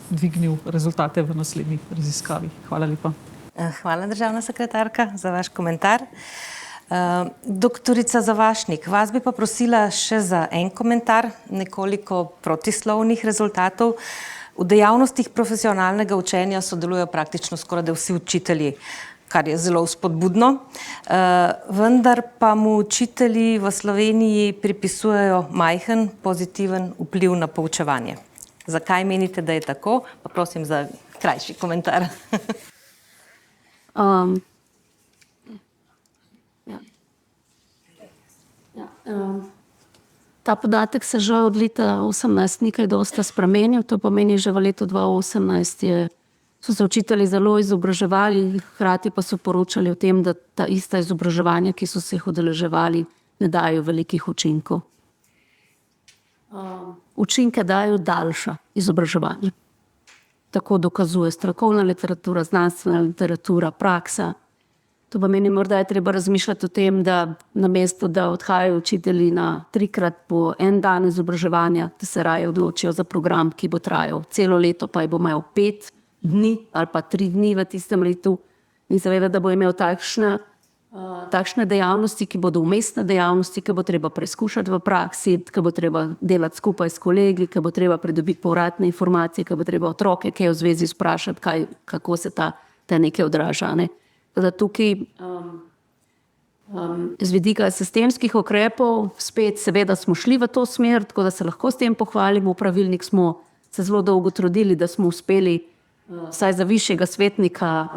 dvignil rezultate v naslednji raziskavi. Hvala lepa. Hvala, državna sekretarka, za vaš komentar. Doktorica Zavašnik, vas bi pa prosila še za en komentar, nekoliko protislovnih rezultatov. V dejavnostih profesionalnega učenja sodelujejo praktično skoraj vsi učitelji, kar je zelo vzpodbudno, vendar pa mu učitelji v Sloveniji pripisujejo majhen pozitiven vpliv na poučevanje. Zakaj menite, da je tako? Pa prosim za krajši komentar. Ta podatek se že od leta 2018 nekaj dosta spremenil. To pomeni, že v letu 2018 so se učitelji zelo izobraževali, hkrati pa so poročali o tem, da ta ista izobraževanja, ki so se jih udeleževali, ne dajo velikih učinkov. Učinke dajo daljša izobraževanja. tako dokazuje strokovna literatura, znanstvena literatura, praksa. To pomeni, morda je treba razmišljati o tem, da namesto da odhajajo učitelji na 3-krat po en dan izobraževanja, da se raje odločijo za program, ki bo trajal celo leto, pa je bo imel 5 dni ali pa 3 dni v tistem letu in seveda, da bo imel takšne dejavnosti, ki bodo umestne dejavnosti, ki bo treba preizkušati v praksi, ki bo treba delati skupaj s kolegi, ki bo treba pridobiti povratne informacije, ki bo treba otroke kaj v zvezi sprašati, kako se te nekaj odraža. Ne? Da tukaj z vidika sistemskih ukrepov spet seveda smo šli v to smer, tako da se lahko s tem pohvalimo. V pravilnik smo se zelo dolgo trudili, da smo uspeli vsaj za višjega svetnika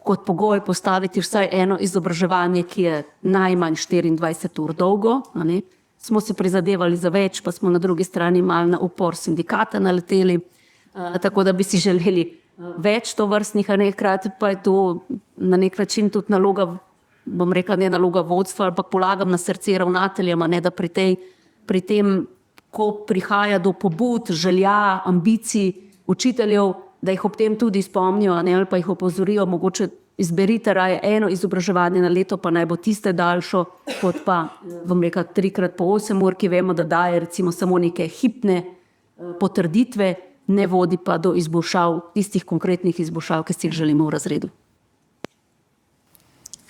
kot pogoj postaviti vsaj eno izobraževanje, ki je najmanj 24 ur dolgo. Smo se prizadevali za več, pa smo na drugi strani malo na upor sindikata naleteli, tako da bi si želeli več tovrstnih, a hkrati pa je to na nek način tudi naloga, bom rekla, ne naloga vodstva, ampak polagam na srce ravnateljem, ne da pri tem, ko prihaja do pobud, želja, ambicij učiteljev, da jih ob tem tudi spomnijo, ali pa jih opozorijo, mogoče izberite raje eno izobraževanje na leto, pa naj bo tiste daljšo, kot pa, bom rekla, 3-krat po 8 ur, ki vemo, da daje recimo samo neke hipne potrditve, ne vodi pa do izboljšav, tistih konkretnih izboljšav, ki si jih želimo v razredu.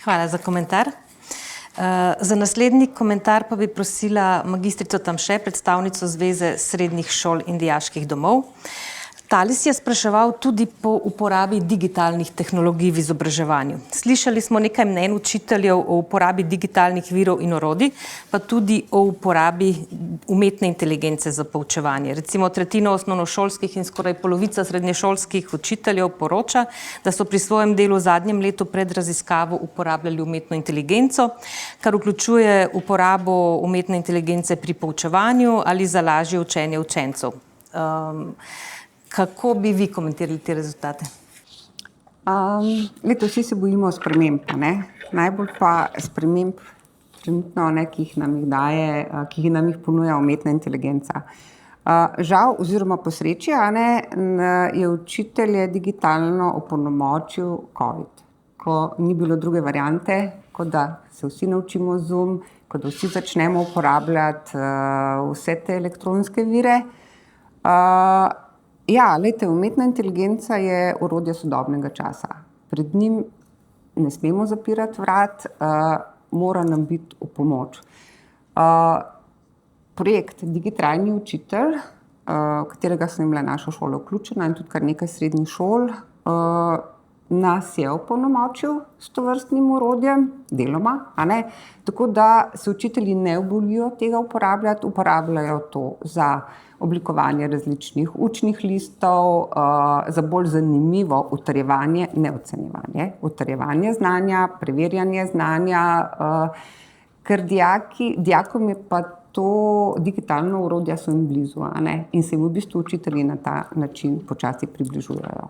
Hvala za komentar. Za naslednji komentar pa bi prosila magistrico Tamše, predstavnico Zveze srednjih šol in dijaških domov. Talis je spraševal tudi po uporabi digitalnih tehnologij v izobraževanju. Slišali smo nekaj mnenj učiteljev o uporabi digitalnih virov in orodij, pa tudi o uporabi umetne inteligence za poučevanje. Recimo 1/3 osnovnošolskih in skoraj polovica srednješolskih učiteljev poroča, da so pri svojem delu v zadnjem letu pred raziskavo uporabljali umetno inteligenco, kar vključuje uporabo umetne inteligence pri poučevanju ali za lažje učenje učencev. Kako bi vi komentirali te rezultate? Vsi se bojimo sprememb, najbolj pa sprememb trenutno, ki jih nam ponuja umetna inteligenca. Žal oziroma po sreči, je učitelje digitalno opolnomočil COVID, ko ni bilo druge variante, kot da se vsi naučimo Zoom, kot da vsi začnemo uporabljati vse te elektronske vire. Umetna inteligenca je orodje sodobnega časa. Pred njim ne smemo zapirati vrat, mora nam biti v pomoč. Projekt Digitalni učitelj, v katerega sem imela naša šola vključena in tudi kar nekaj srednjih šol, nas je opolnomočil s tovrstnim orodjem, deloma, tako da se učitelji ne bojijo tega uporabljati, uporabljajo to za oblikovanje različnih učnih listov, za bolj zanimivo utrjevanje, ne ocenjevanje, utrjevanje znanja, preverjanje znanja, ker dijakom je pa to digitalno orodje so jim blizu, in se jim v bistvu učitelji na ta način počasi približujejo.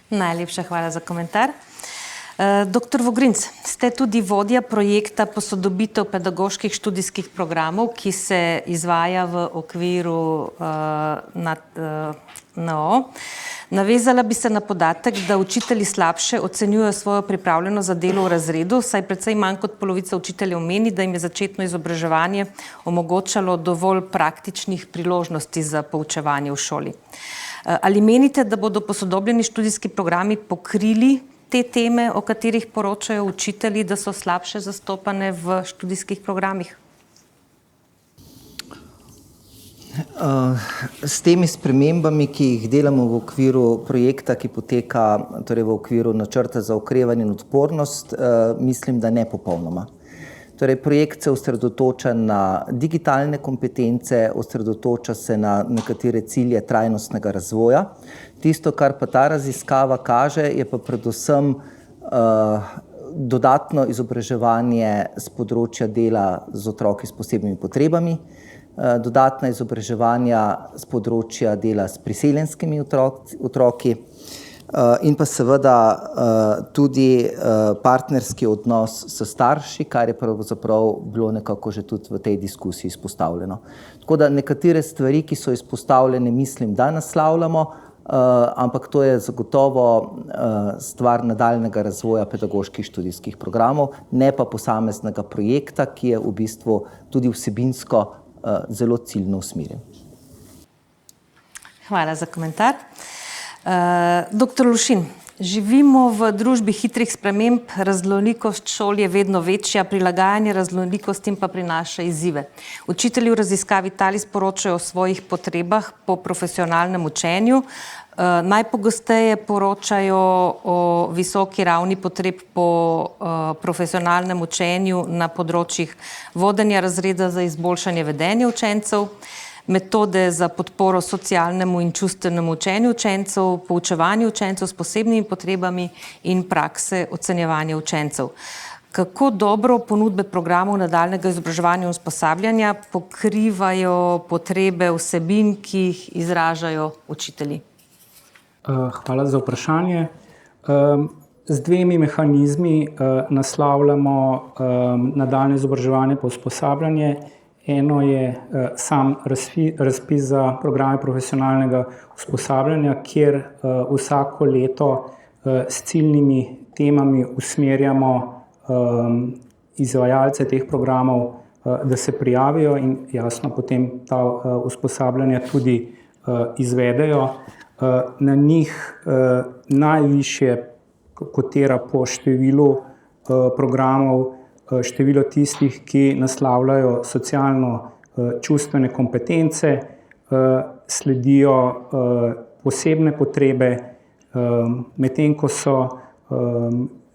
Najlepša hvala za komentar. Dr. Vogrinc, ste tudi vodja projekta Posodobitev pedagoških študijskih programov, ki se izvaja v okviru NO. Navezala bi se na podatek, da učitelji slabše ocenjujejo svojo pripravljenost za delo v razredu, saj precej manj kot polovica učiteljev meni, da jim je začetno izobraževanje omogočalo dovolj praktičnih priložnosti za poučevanje v šoli. Ali menite, da bodo posodobljeni študijski programi pokrili te teme, o katerih poročajo učitelji, da so slabše zastopane v študijskih programih? S temi spremembami, ki jih delamo v okviru projekta, ki poteka torej v okviru načrta za okrevanje in odpornost, mislim, da ne popolnoma. Torej, projekt se osredotoča na digitalne kompetence, osredotoča se na nekatere cilje trajnostnega razvoja. Tisto, kar pa ta raziskava kaže, je pa predvsem dodatno izobraževanje z področja dela z otroki s posebnimi potrebami, dodatna izobraževanja z področja dela s priseljenskimi otroki, in pa seveda tudi partnerski odnos s starši, kar je pravzaprav bilo nekako že tudi v tej diskusiji izpostavljeno. Tako da nekatere stvari, ki so izpostavljene, mislim, da naslavljamo, ampak to je zagotovo stvar nadaljnega razvoja pedagoških študijskih programov, ne pa posameznega projekta, ki je v bistvu tudi vsebinsko zelo ciljno usmerjen. Hvala za komentar. Dr. Lušin, živimo v družbi hitrih sprememb, raznolikost šol je vedno večja, prilagajanje raznolikostim pa prinaša izzive. Učitelji v raziskavi Talis poročajo o svojih potrebah po profesionalnem učenju, najpogosteje poročajo o visoki ravni potreb po profesionalnem učenju na področjih vodenja razreda za izboljšanje vedenja učencev, metode za podporo socialnemu in čustvenemu učenju učencev, poučevanju učencev s posebnimi potrebami in prakse ocenjevanja učencev. Kako dobro ponudbe programov nadaljnjega izobraževanja in usposabljanja pokrivajo potrebe vsebin, ki jih izražajo učitelji? Hvala za vprašanje. Z dvemi mehanizmi naslavljamo nadaljnje izobraževanje pa usposabljanje. Eno je sam razpis za programe profesionalnega usposabljanja, kjer vsako leto s ciljnimi temami usmerjamo izvajalce teh programov, da se prijavijo in jasno potem ta usposabljanja tudi izvedejo. Na njih najvišje kotira po številu programov, število tistih, ki naslavljajo socialno-čustvene kompetence, sledijo posebne potrebe, medtem ko so,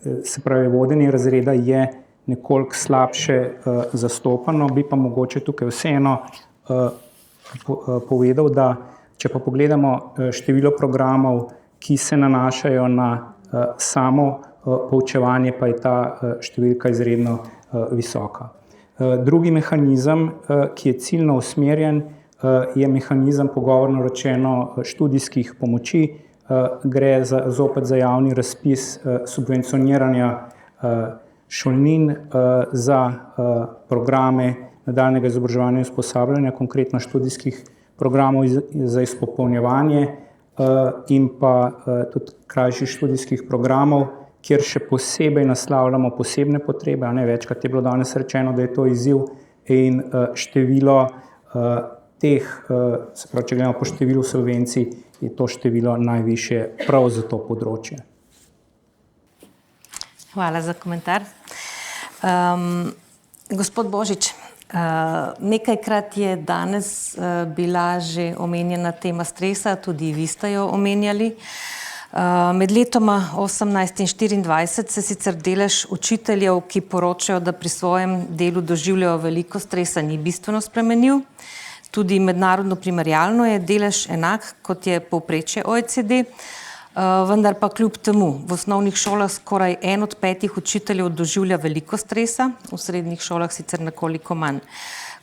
se pravi, vodenje razreda je nekoliko slabše zastopano, bi pa mogoče tukaj vseeno povedal, da če pa pogledamo število programov, ki se nanašajo na samo poučevanje, pa je ta številka izredno visoka. Drugi mehanizem, ki je ciljno usmerjen, je mehanizem, pogovorno rečeno, študijskih pomoči. Gre zopet za javni razpis subvencioniranja šolnin za programe nadaljnjega izobraževanja in usposabljanja, konkretno študijskih programov za izpopolnjevanje in pa tudi krajših študijskih programov, kjer še posebej naslavljamo posebne potrebe, večkrat je bilo danes rečeno, da je to izziv in število teh, se pravi, če gledamo po številu subvencij, je to število najvišje prav za to področje. Hvala za komentar. Gospod Božič, nekajkrat je danes bila že omenjena tema stresa, tudi vi ste jo omenjali. Med letoma 18 in 24 se sicer delež učiteljev, ki poročajo, da pri svojem delu doživljajo veliko stresa, ni bistveno spremenil. Tudi mednarodno primerjalno je delež enak, kot je povprečje OECD, vendar pa kljub temu v osnovnih šolah skoraj 1 od 5 učiteljev doživlja veliko stresa, v srednjih šolah sicer nekoliko manj.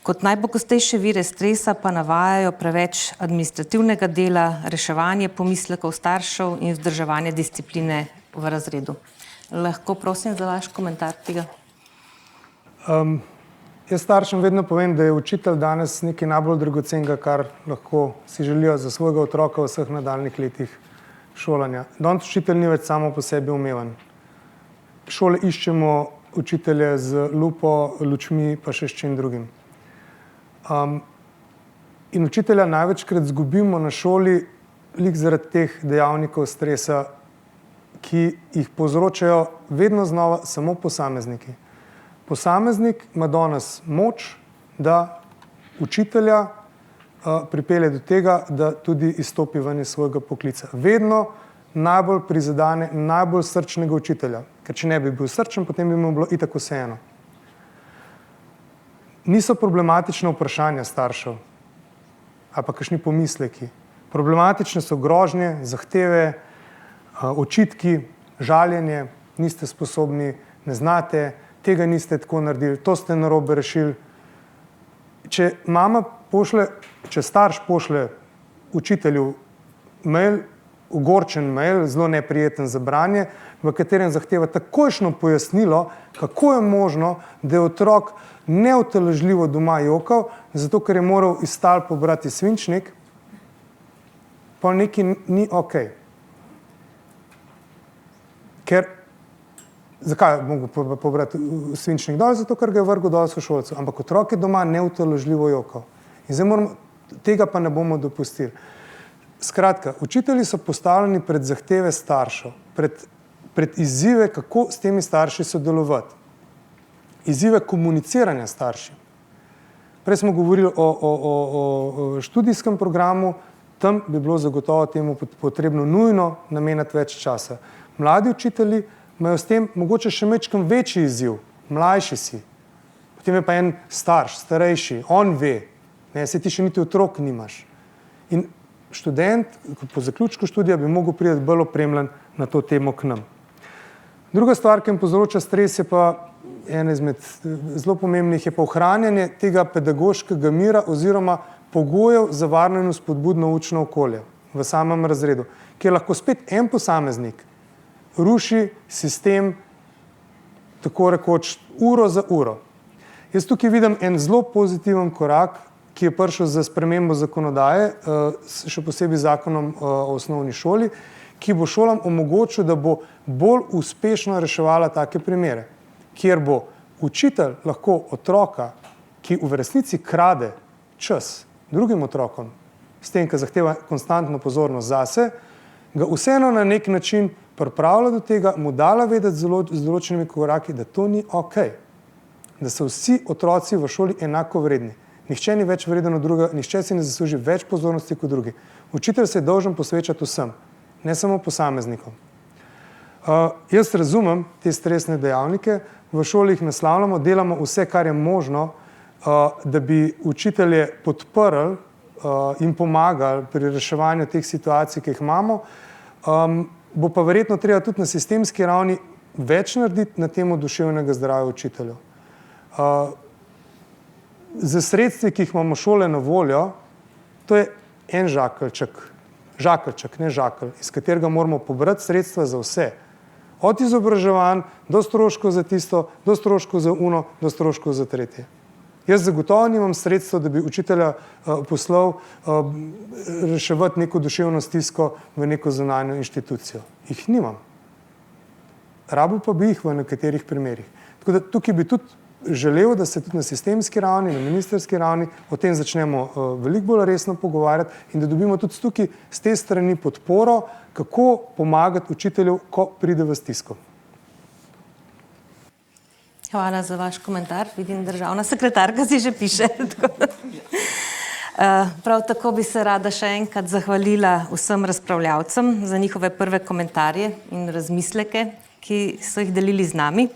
Kot najpogostejše vire stresa pa navajajo preveč administrativnega dela, reševanje pomislekov staršev in vzdrževanje discipline v razredu. Lahko prosim za vaš komentar tega? Jaz staršem vedno povem, da je učitelj danes nekaj najbolj dragocenega, kar lahko si želijo za svojega otroka v vseh nadaljnjih letih šolanja. Danes učitelj ni več samo po sebi umeven. Šole iščemo učitelje z lupo, lučmi, pa še s čim drugim. In učitelja največkrat zgubimo na šoli lik zaradi teh dejavnikov stresa, ki jih povzročajo vedno znova samo posamezniki. Posameznik ima danes moč, da učitelja pripelje do tega, da tudi izstopi ven iz svojega poklica. Vedno najbolj prizadene najbolj srčnega učitelja, ker če ne bi bil srčen, potem bi mu bilo itak vseeno. Niso problematične vprašanja staršev ali pa kakšni pomisleki. Problematične so grožnje, zahteve, očitki, žaljenje, niste sposobni, ne znate, tega niste tako naredili, to ste narobe rešili. Če starš pošlje učitelju mail, ogorčen mail, zelo neprijeten za branje, v katerem zahteva takojšno pojasnilo, kako je možno, da je otrok neutolažljivo doma jokal, zato ker je moral iz tal pobrati svinčnik, pa nekaj ni ok. Ker, zakaj je mogel pobrati svinčnik dol? Zato, ker ga je vrgel dol sošolcu. Ampak otrok je doma neutolažljivo jokal. In zdaj moramo, tega pa ne bomo dopustili. Skratka, učitelji so postavljeni pred zahteve staršev, pred izzive, kako s temi starši sodelovati. Izzive komuniciranja staršev. Prej smo govorili o študijskem programu, tam bi bilo zagotovo temu potrebno nujno nameniti več časa. Mladi učitelji imajo s tem mogoče še majčkeno večji izziv, mlajši si. Potem je pa en starš, starejši, on ve, ne, se ti še niti otrok nimaš. In študent po zaključku študija bi mogel priti bolj opremljen na to temo k nam. Druga stvar, ki jim povzroča stres, je pa ena izmed zelo pomembnih, je pa ohranjanje tega pedagoškega mira oziroma pogojev za varno in spodbudno učno okolje v samem razredu, kjer lahko spet en posameznik ruši sistem tako rekoč uro za uro. Jaz tukaj vidim en zelo pozitiven korak, ki je prišel za spremembo zakonodaje, še posebej zakonom o osnovni šoli, ki bo šolam omogočil, da bo bolj uspešno reševala take primere, kjer bo učitelj lahko otroka, ki v resnici krade čas drugim otrokom, s tem, ki zahteva konstantno pozornost zase, ga vseeno na nek način pripravlja do tega, mu dala vedeti z določenimi koraki, da to ni ok, da so vsi otroci v šoli enako vredni. Nihče ni več vreden od drugega, nihče si ne zasluži več pozornosti kot drugi. Učitelj se je dolžen posvečati vsem, ne samo posameznikom. Jaz razumem te stresne dejavnike, v šoli jih naslavljamo, delamo vse, kar je možno, da bi učitelje podprli in pomagali pri reševanju teh situacij, ki jih imamo. Bo pa verjetno treba tudi na sistemski ravni več narediti na temo duševnega zdravja učiteljev. Za sredstvi, ki jih imamo šole na voljo, to je en žakeljček, ne žakelj, iz katerega moramo pobrati sredstva za vse. Od izobraževanj do stroškov za tisto, do stroškov za uno, do stroškov za tretje. Jaz zagotovo nimam sredstva, da bi učitelja poslal reševati neko duševno stisko v neko zunanjo inštitucijo. Jih nimam. Rabil pa bi jih v nekaterih primerih. Tako da tukaj bi tudi želel, da se tudi na sistemski ravni, na ministerski ravni o tem začnemo veliko bolj resno pogovarjati in da dobimo tudi tukaj z te strani podporo, kako pomagati učitelju, ko pride v stisko. Hvala za vaš komentar. Vidim, državna sekretarka si že piše. Prav tako bi se rada še enkrat zahvalila vsem razpravljavcem za njihove prve komentarje in razmisleke, ki so jih delili z nami.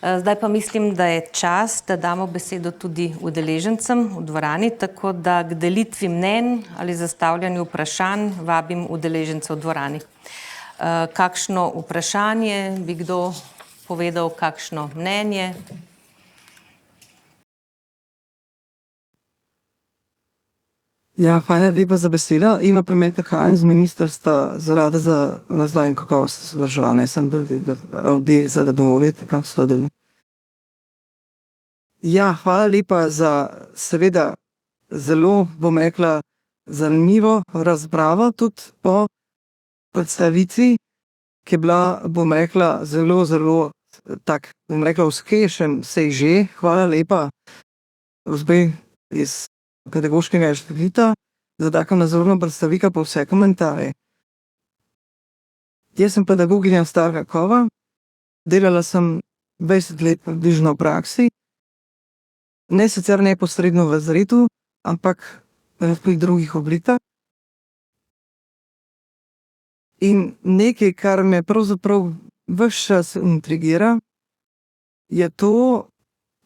Zdaj pa mislim, da je čas, da damo besedo tudi udeležencem v dvorani, tako da k delitvi mnenj ali zastavljanju vprašanj vabim udeležence v dvorani. Kakšno vprašanje bi kdo povedal, kakšno mnenje? Ja, hvala lepa za besedo. Ima Premet Kahan z Ministrstva za rada za razvoj in kakovost izobraževanja. Sem bil zadovoljen, kako so delali. Ja, hvala lepa za seveda zelo, bom rekla, zanimivo razpravo tudi po predstavitvi, ki je bila, bom rekla, zelo tak, bom rekla, uspešen sej že. Hvala lepa gospe iz Pedagoškega inštituta za tako nazorno predstavitev po vse komentarje. Jaz sem pedagoginja starega kova, delala sem 20 let približno v praksi, ne sicer neposredno v razredu, ampak pri drugih oblikah. In nekaj, kar me pravzaprav ves čas intrigira, je to,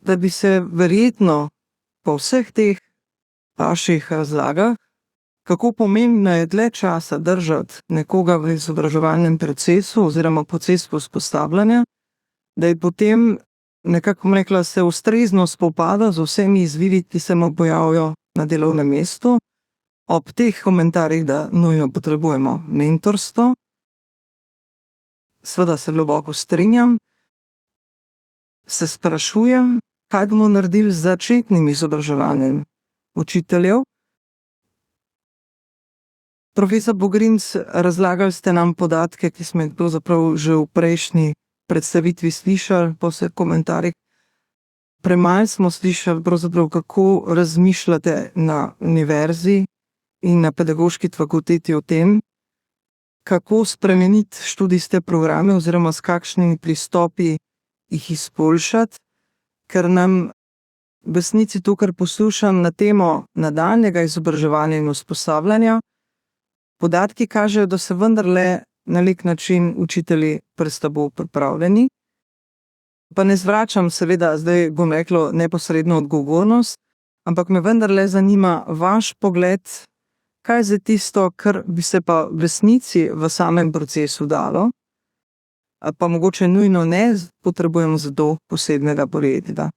da bi se verjetno po vseh teh vaših razlagah, kako pomembno je dlje časa držati nekoga v izobraževalnem procesu oziroma procesu usposabljanja, da je potem nekako rekla, se ustrezno spopada z vsemi izzivi, ki se mu pojavijo na delovnem mestu, ob teh komentarjih, da nujno potrebujemo mentorstvo, seveda se globoko strinjam, se sprašujem, kaj bomo naredili z začetnim izobraževanjem učiteljev. Profesor Bogrinc, razlagali ste nam podatke, ki smo jih pravzaprav že v prejšnji predstavitvi slišali, po vseh komentarjih. Premalo smo slišali, pravzaprav, kako razmišljate na univerzi in na pedagoški fakulteti o tem, kako spremeniti študijske programe oziroma s kakšnimi pristopi jih izboljšati, ker nam v resnici to, kar poslušam na temo nadaljnjega izobraževanja in usposabljanja, podatki kažejo, da se vendarle na nek način učitelji prestabo pripravljeni. Pa ne zvračam seveda, zdaj bom rekla, neposredno odgovornost, ampak me vendarle zanima vaš pogled, kaj je tisto, kar bi se pa v resnici v samem procesu dalo, pa mogoče nujno ne potrebujemo za to posebnega projekta.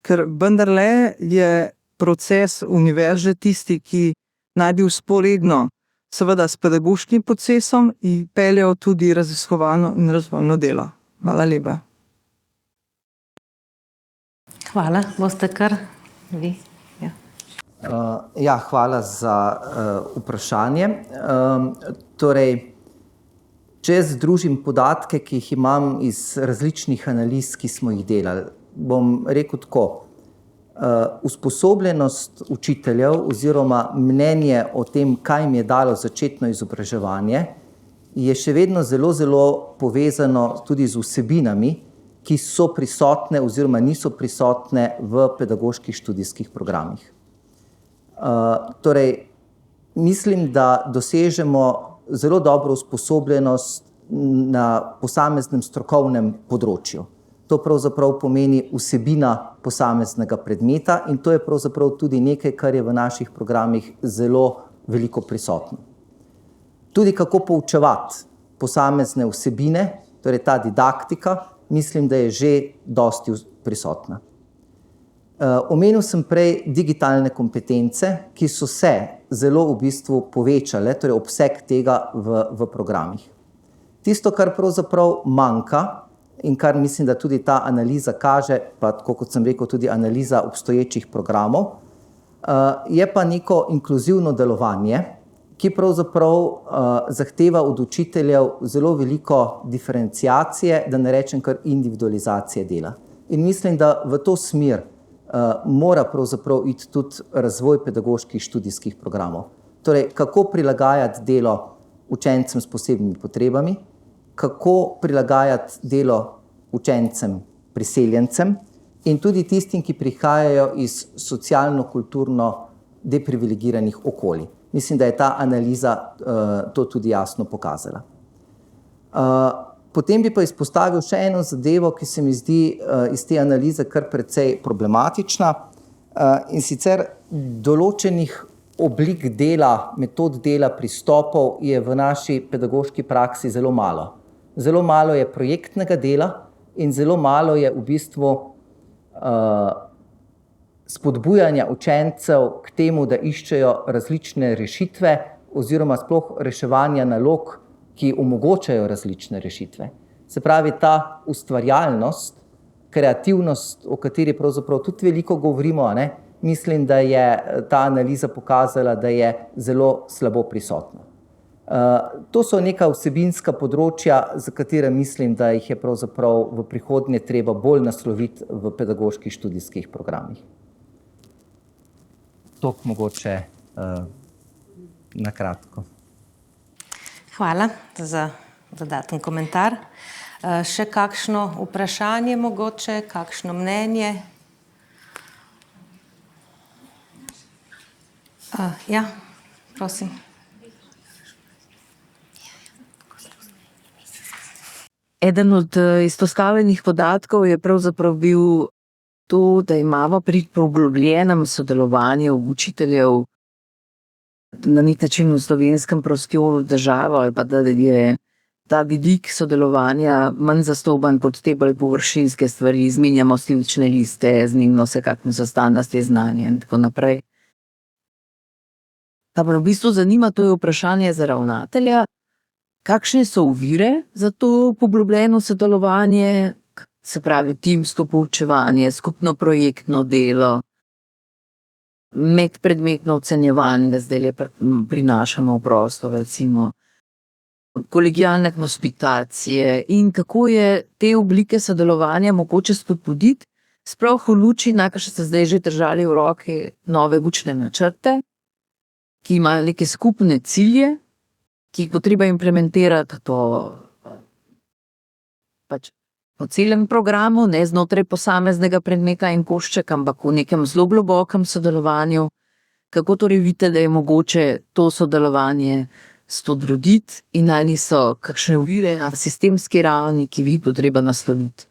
Ker vendarle je proces univerze tisti, ki naj bi vzporedno seveda s pedagoškim procesom in peljal tudi raziskovalno in razvojno delo. Hvala lepa. Hvala, boste kar vi. Hvala za vprašanje. Torej, če združim podatke, ki jih imam iz različnih analiz, ki smo jih delali, bom rekel tako. Usposobljenost učiteljev oziroma mnenje o tem, kaj jim je dalo začetno izobraževanje, je še vedno zelo, zelo povezano tudi z vsebinami, ki so prisotne oziroma niso prisotne v pedagoških študijskih programih. Torej, mislim, da dosežemo zelo dobro usposobljenost na posameznem strokovnem področju. To pravzaprav pomeni vsebina posameznega predmeta in to je pravzaprav tudi nekaj, kar je v naših programih zelo veliko prisotno. Tudi kako poučevati posamezne vsebine, torej ta didaktika, mislim, da je že dosti prisotna. Omenil sem prej digitalne kompetence, ki so se zelo v bistvu povečale, torej obseg tega v programih. Tisto, kar pravzaprav manjka in kar mislim, da tudi ta analiza kaže, pa tako kot sem rekel, tudi analiza obstoječih programov, je pa neko inkluzivno delovanje, ki pravzaprav zahteva od učiteljev zelo veliko diferenciacije, da ne rečem kar individualizacije dela. In mislim, da v to smer mora pravzaprav iti tudi razvoj pedagoških študijskih programov. Torej, kako prilagajati delo učencem s posebnimi potrebami, kako prilagajati delo učencem priseljencem in tudi tistim, ki prihajajo iz socialno-kulturno deprivilegiranih okolij. Mislim, da je ta analiza to tudi jasno pokazala. Potem bi pa izpostavil še eno zadevo, ki se mi zdi iz te analize kar precej problematična, in sicer določenih oblik dela, metod dela, pristopov je v naši pedagoški praksi zelo malo. Zelo malo je projektnega dela in zelo malo je v bistvu spodbujanja učencev k temu, da iščejo različne rešitve oziroma sploh reševanja nalog, ki omogočajo različne rešitve. Se pravi, ta ustvarjalnost, kreativnost, o kateri pravzaprav tudi veliko govorimo, mislim, da je ta analiza pokazala, da je zelo slabo prisotna. To so neka vsebinska področja, za katere mislim, da jih je pravzaprav v prihodnje treba bolj nasloviti v pedagoških študijskih programih. Toliko mogoče na kratko. Hvala za dodaten komentar. Še kakšno vprašanje mogoče, kakšno mnenje? Ja, prosim. Eden od izpostavljenih podatkov je pravzaprav bil to, da imamo pri poglobljenem sodelovanju učiteljev na nek način v slovenskem prostoru državo, ali pa da je ta vidik sodelovanja manj zastopan pod te bolj površinske stvari, izmenjamo slične liste, z njim se kakšno zastanosti znanje in tako naprej. Pa me v bistvu zanima, to je vprašanje za ravnatelja, kakšne so ovire za to poglobljeno sodelovanje, se pravi timsko poučevanje, skupno projektno delo, medpredmetno ocenjevanje, zdaj le prinašamo v prostor, recimo, kolegialne hospitacije in kako je te oblike sodelovanja mogoče spodbuditi, sploh v luči, najkar ste zdaj že držali v roki nove učne načrte, ki imajo neke skupne cilje, ki jih bo treba implementirati pač po celem programu, ne znotraj posameznega predmeta in koščka, ampak v nekem zelo globokem sodelovanju. Kako torej vidite, da je mogoče to sodelovanje spodbuditi in ali so kakšne ovire na sistemski ravni, ki jih bo treba nasloviti?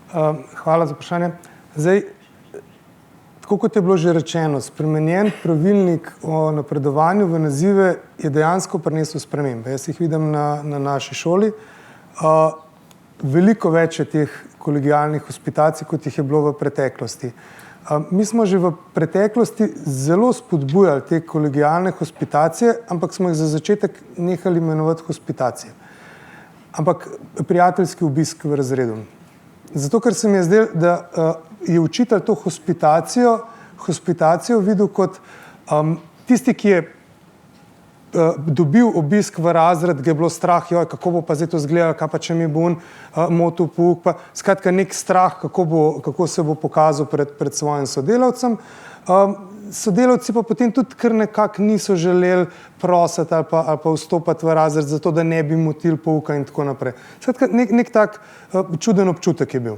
Hvala za vprašanje. Zdaj, tako kot je bilo že rečeno, spremenjen pravilnik o napredovanju v nazive je dejansko prinesel spremembe. Jaz jih vidim na naši šoli. Veliko več je teh kolegialnih hospitacij, kot jih je bilo v preteklosti. Mi smo že v preteklosti zelo spodbujali te kolegialne hospitacije, ampak smo jih za začetek nehali imenovati hospitacije. Ampak prijateljski obisk v razredu. Zato, ker se mi je zdelo, da je učitelj to hospitacijo videl kot tisti, ki je dobil obisk v razred, ga je bilo strah, joj, kako bo pa zdaj to izgledalo, kaj pa če mi bo motil pouk, pa skratka nek strah, kako se bo pokazal pred svojim sodelavcem. Sodelavci pa potem tudi kar nekako niso želeli prositi ali pa vstopati v razred, zato da ne bi motili pouka in tako naprej. Skratka, nek tak čuden občutek je bil.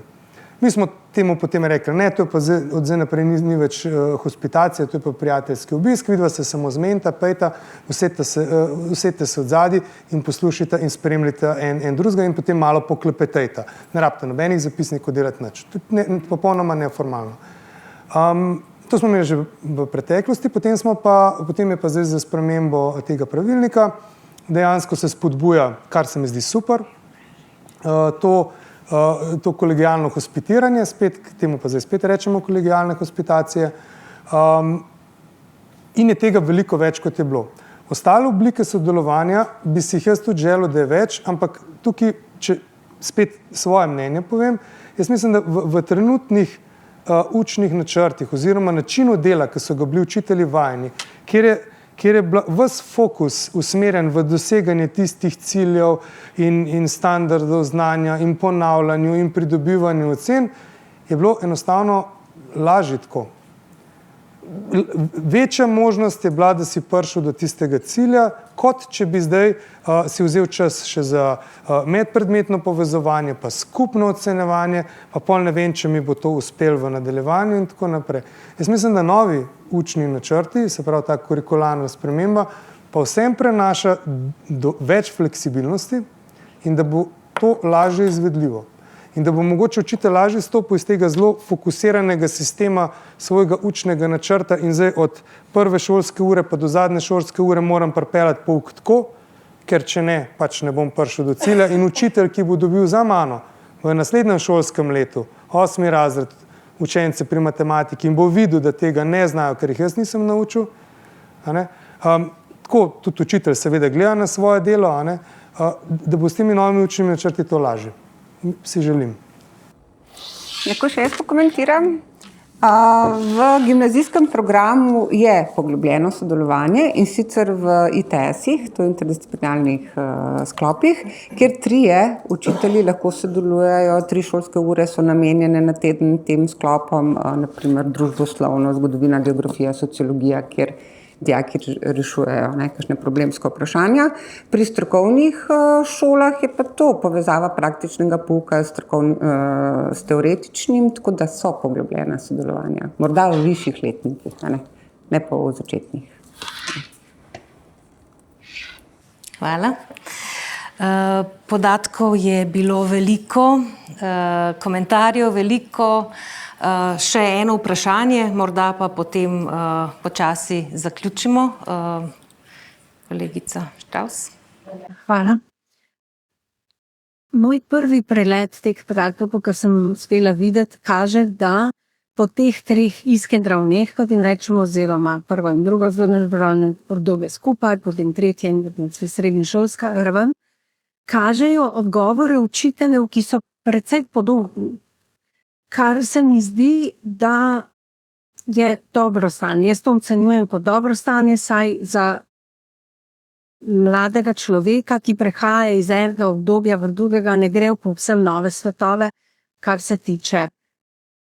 Mi smo temu potem rekli, ne, to je pa od zdaj naprej ni več hospitacija, to je pa prijateljski obisk, vidva se samo zmenita, pejta, usedite se odzadi in poslušajte in spremljite en drugega in potem malo poklepetejte. Ne rabite nobenih zapisnikov delati nič. Popolnoma neformalno. To smo imeli že v preteklosti, potem je pa zdaj za spremembo tega pravilnika, dejansko se spodbuja, kar se mi zdi super, to kolegialno hospitiranje, temu pa zdaj spet rečemo kolegialne hospitacije, in je tega veliko več, kot je bilo. Ostale oblike sodelovanja bi si jih jaz tudi želel, da je več, ampak tukaj, če spet svoje mnenje povem, jaz mislim, da v trenutnih učnih načrtih oziroma načinu dela, ki so ga bili učitelji vajeni, kjer je ves fokus usmerjen v doseganje tistih ciljev in standardov znanja in ponavljanju in pridobivanju ocen, je bilo enostavno lažje tako. Večja možnost je bila, da si prišel do tistega cilja, kot če bi zdaj si vzel čas še za medpredmetno povezovanje, pa skupno ocenjevanje, pa pol ne vem, če mi bo to uspelo v nadaljevanju in tako naprej. Jaz mislim, da novi učni načrti, se pravi ta kurikularna sprememba, pa vsem prenaša več fleksibilnosti in da bo to lažje izvedljivo. In da bo mogoče učitelj lažje stopil iz tega zelo fokusiranega sistema svojega učnega načrta in zdaj od prve šolske ure pa do zadnje šolske ure moram pripeljati pouk tako, ker če ne, pač ne bom prišel do cilja. In učitelj, ki bo dobil za mano v naslednjem šolskem letu 8. razred učence pri matematiki in bo videl, da tega ne znajo, ker jih jaz nisem naučil, tako tudi učitelj seveda gleda na svoje delo, da bo s temi novimi učnimi načrti to lažje. Si želim. Lahko še jaz pokomentiram. V gimnazijskem programu je poglobljeno sodelovanje in sicer v ITS-ih, to je interdisciplinarnih sklopih, kjer 3 učitelji lahko sodelujejo, 3 šolske ure so namenjene na teden tem sklopom, naprimer družboslovno, zgodovina, geografija, sociologija, kjer dijaki rešujejo kakšne problemske vprašanja. Pri strokovnih šolah je pa to povezava praktičnega pouka s teoretičnim, tako da so poglobljena sodelovanja. Morda v višjih letnikih, ne pa v začetnih. Hvala. Podatkov je bilo veliko, komentarjev veliko. Še eno vprašanje, morda pa potem počasi zaključimo. Kolegica Štravs. Hvala. Moj prvi prelet teh podatkov, kar sem uspela videti, kaže, da po teh 3 ISKE ravneh, kot jim rečemo, oziroma prvo in drugo izobraževalno obdobje skupaj, potem tretje in srednješolska raven, kažejo odgovore učiteljev, ki so precej podobni. Kar se mi zdi, da je dobro stanje. Jaz to ocenjujem kot dobro stanje, saj za mladega človeka, ki prehaja iz enega obdobja v drugega, ne gre v povsem nove svetove, kar se tiče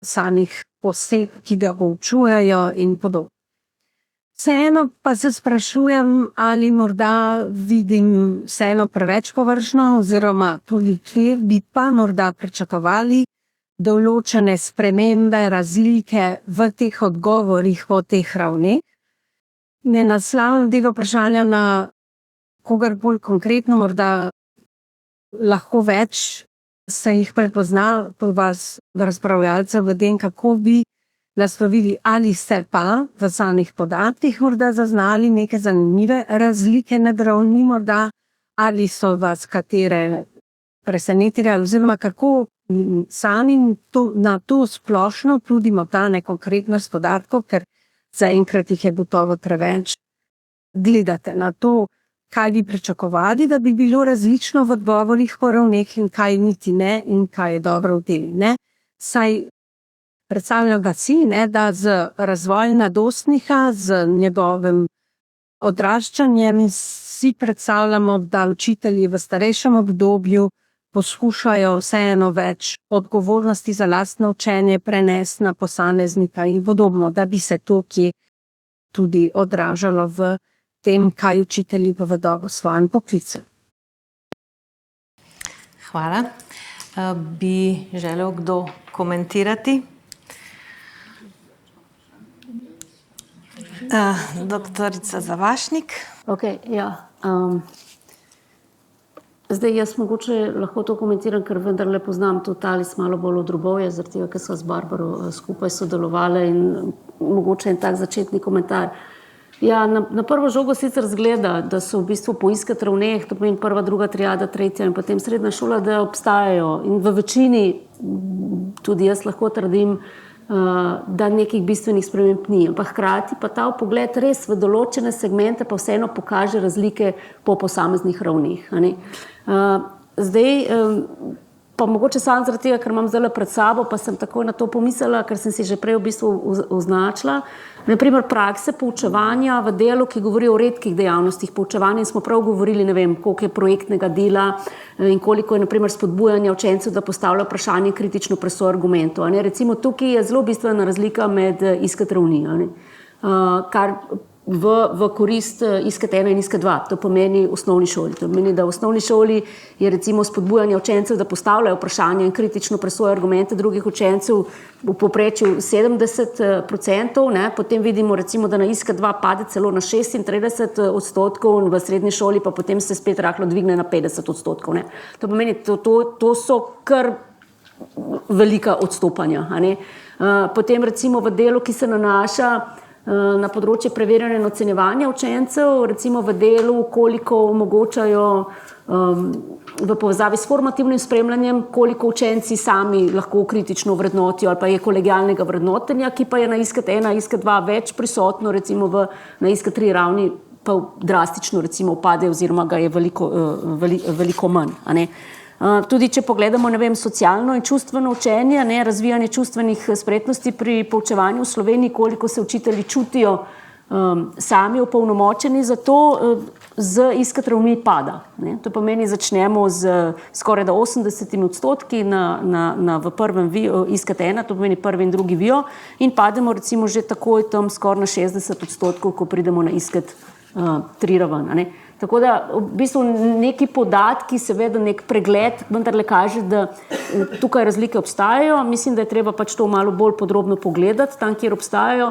samih oseb, ki ga poučujejo in podobno. Vseeno pa se sprašujem, ali morda vidim vseeno preveč površno, oziroma tudi kje bi pa morda pričakovali določene spremembe, razlike v teh odgovorih po teh ravneh. Ne naslavljam tega vprašanja na kogar bolj konkretno, morda lahko več se jih prepozna po vas, razpravljalcev, v tem, kako bi naslovili, ali ste pa v samih podatkih morda zaznali neke zanimive razlike med ravni morda, ali so vas katere presenetile, oziroma kako sami na to splošno tudi morda nekonkretnost podatkov, ker zaenkrat jih je gotovo preveč, gledate na to, kaj bi pričakovali, da bi bilo različno v odgovorih po ravneh in kaj niti ne in kaj je dobro v tem ne. Saj predstavljam ga si, da z razvojem mladostnika, z njegovim odraščanjem si predstavljamo, da učitelji v starejšem obdobju poskušajo vseeno več odgovornosti za lastno učenje prenesti na posameznika in podobno, da bi se to kje tudi odražalo v tem, kaj učitelji povedo v svojem poklicu. Hvala. Bi želel kdo komentirati? Doktorica Zavašnik. Okay, ja. Zdaj jaz mogoče lahko to komentiram, ker vendarle poznam to Talis malo bolj v drobovje, zaradi tega, ker sva z Barbaro skupaj sodelovali in mogoče en tak začetni komentar. Ja, na prvo žogo sicer zgleda, da so v bistvu po ISKE ravneh, to pomeni prva, druga triada, tretja in potem srednja šola, da obstajajo in v večini, tudi jaz lahko trdim, da nekih bistvenih sprememb ni. Ampak hkrati pa ta vpogled res v določene segmente pa vseeno pokaže razlike po posameznih ravneh. Zdaj, pa mogoče samo zaradi tega, ker imam zdaj pred sabo, pa sem takoj na to pomislila, ker sem si že prej v bistvu označila. Naprimer, prakse poučevanja v delu, ki govori o redkih dejavnostih poučevanja, in smo prav govorili, ne vem, koliko je projektnega dela in koliko je, naprimer, spodbujanja učencev, da postavlja vprašanje kritično presojo argumentov. Recimo, tukaj je zelo bistvena razlika med ISKE ravni, kar v korist ISKE 1 in ISKE 2, to pomeni osnovni šoli. To pomeni, da v osnovni šoli je recimo spodbujanje učencev, da postavljajo vprašanja in kritično presojo argumente drugih učencev v povprečju 70%, potem vidimo recimo, da na ISKE 2 pade celo na 36% in v srednji šoli pa potem se spet rahlo dvigne na 50%. To pomeni, to so kar velika odstopanja. Potem recimo v delu, ki se nanaša na področje preverjanja in ocenjevanja učencev, recimo v delu, koliko omogočajo v povezavi s formativnim spremljanjem, koliko učenci sami lahko kritično vrednotijo ali pa je kolegialnega vrednotenja, ki pa je na ISKE 1, ISKE 2 več prisotno, recimo na ISKE 3 ravni pa drastično recimo upade oziroma ga je veliko manj. Tudi če pogledamo, ne vem, socialno in čustveno učenje, razvijanje čustvenih spretnosti pri poučevanju v Sloveniji, koliko se učitelji čutijo sami opolnomočeni za to, z ISKE ravni pada. To pomeni, začnemo z skoraj 80% v prvem ISKE 1, to pomeni prvi in drugi VIO, in pademo recimo že takoj tam skoraj na 60%, ko pridemo na ISKE 3 raven. Tako da v bistvu neki podatki, seveda nek pregled, vendarle kaže, da tukaj razlike obstajajo. Mislim, da je treba pač to malo bolj podrobno pogledati, tam, kjer obstajajo.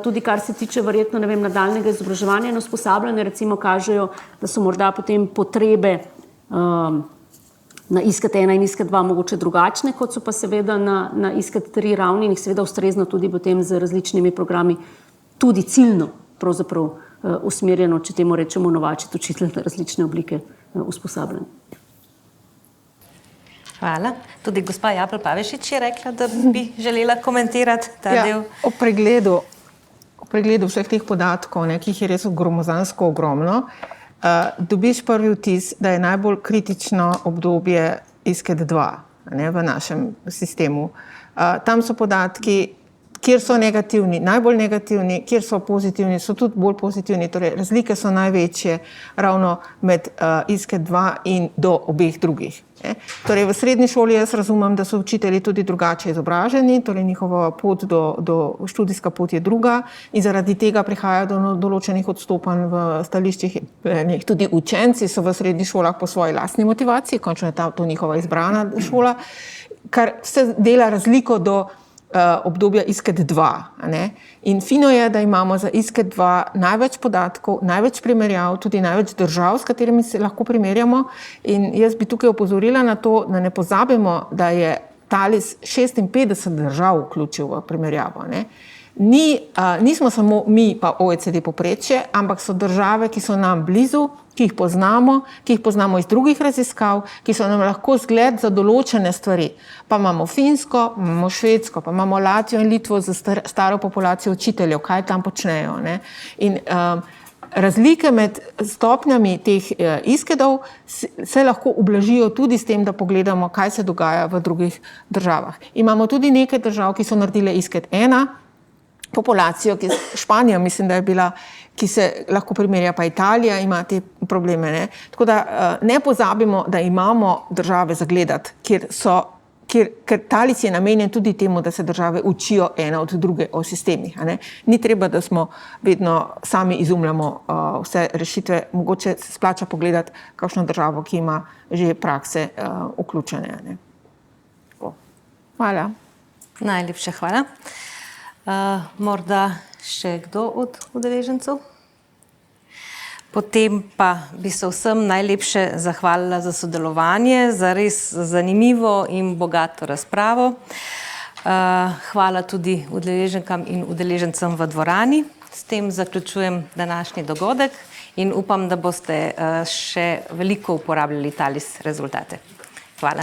Tudi kar se tiče verjetno, ne vem, nadaljnjega izobraževanja in usposabljanja, recimo kažejo, da so morda potem potrebe na ISKE 1 in ISKE 2 mogoče drugačne, kot so pa seveda na ISKE 3 ravni in jih seveda ustrezno tudi potem z različnimi programi, tudi ciljno pravzaprav usmerjeno, če temu rečemo, novačiti učitelj na različne oblike usposabljanja. Hvala. Tudi gospa Japelj Pavešič je rekla, da bi želela komentirati ta del. Ob pregledu vseh teh podatkov, ne, ki jih je res gromozansko ogromno, dobiš prvi vtis, da je najbolj kritično obdobje ISKET 2, ne, v našem sistemu. Tam so podatki, kjer so negativni, najbolj negativni, kjer so pozitivni, so tudi bolj pozitivni. Torej, razlike so največje ravno med ISKET 2 in do obeh drugih. Torej, v srednji šoli jaz razumem, da so učitelji tudi drugače izobraženi, torej njihova pot študijska pot je druga in zaradi tega prihaja do določenih odstopanj v stališčih. Tudi učenci so v srednjih šolah po svoji lastni motivaciji, končno je to njihova izbrana šola, kar vse dela razliko do obdobja ISKET 2. Ne? In fino je, da imamo za ISKET 2 največ podatkov, največ primerjav, tudi največ držav, s katerimi se lahko primerjamo. In jaz bi tukaj opozorila na to, da ne pozabimo, da je TALIS 56 držav vključil v primerjavo. Ne? Nismo samo mi pa OECD povprečje, ampak so države, ki so nam blizu, ki jih poznamo iz drugih raziskav, ki so nam lahko zgled za določene stvari. Pa imamo Finsko, imamo Švedsko, pa imamo Latvijo in Litvo za staro populacijo učiteljev, kaj tam počnejo. Ne? In razlike med stopnjami teh ISKET-ov se lahko ublažijo tudi s tem, da pogledamo, kaj se dogaja v drugih državah. Imamo tudi nekaj držav, ki so naredile ISKET 1, populacijo, Španija mislim, da je bila, ki se lahko primerja, pa Italija ima te probleme. Ne? Tako da ne pozabimo, da imamo države zagledati, ker TALIS je namenjen tudi temu, da se države učijo ena od druge o sistemih. Ni treba, da smo vedno sami izumljamo vse rešitve, mogoče se splača pogledati kakšno državo, ki ima že prakse vključene. Ne? Hvala. Najlepša hvala. Morda še kdo od udeležencev? Potem pa bi se vsem najlepše zahvalila za sodelovanje, za res zanimivo in bogato razpravo. Hvala tudi udeleženkam in udeležencem v dvorani. S tem zaključujem današnji dogodek in upam, da boste še veliko uporabljali TALIS rezultate. Hvala.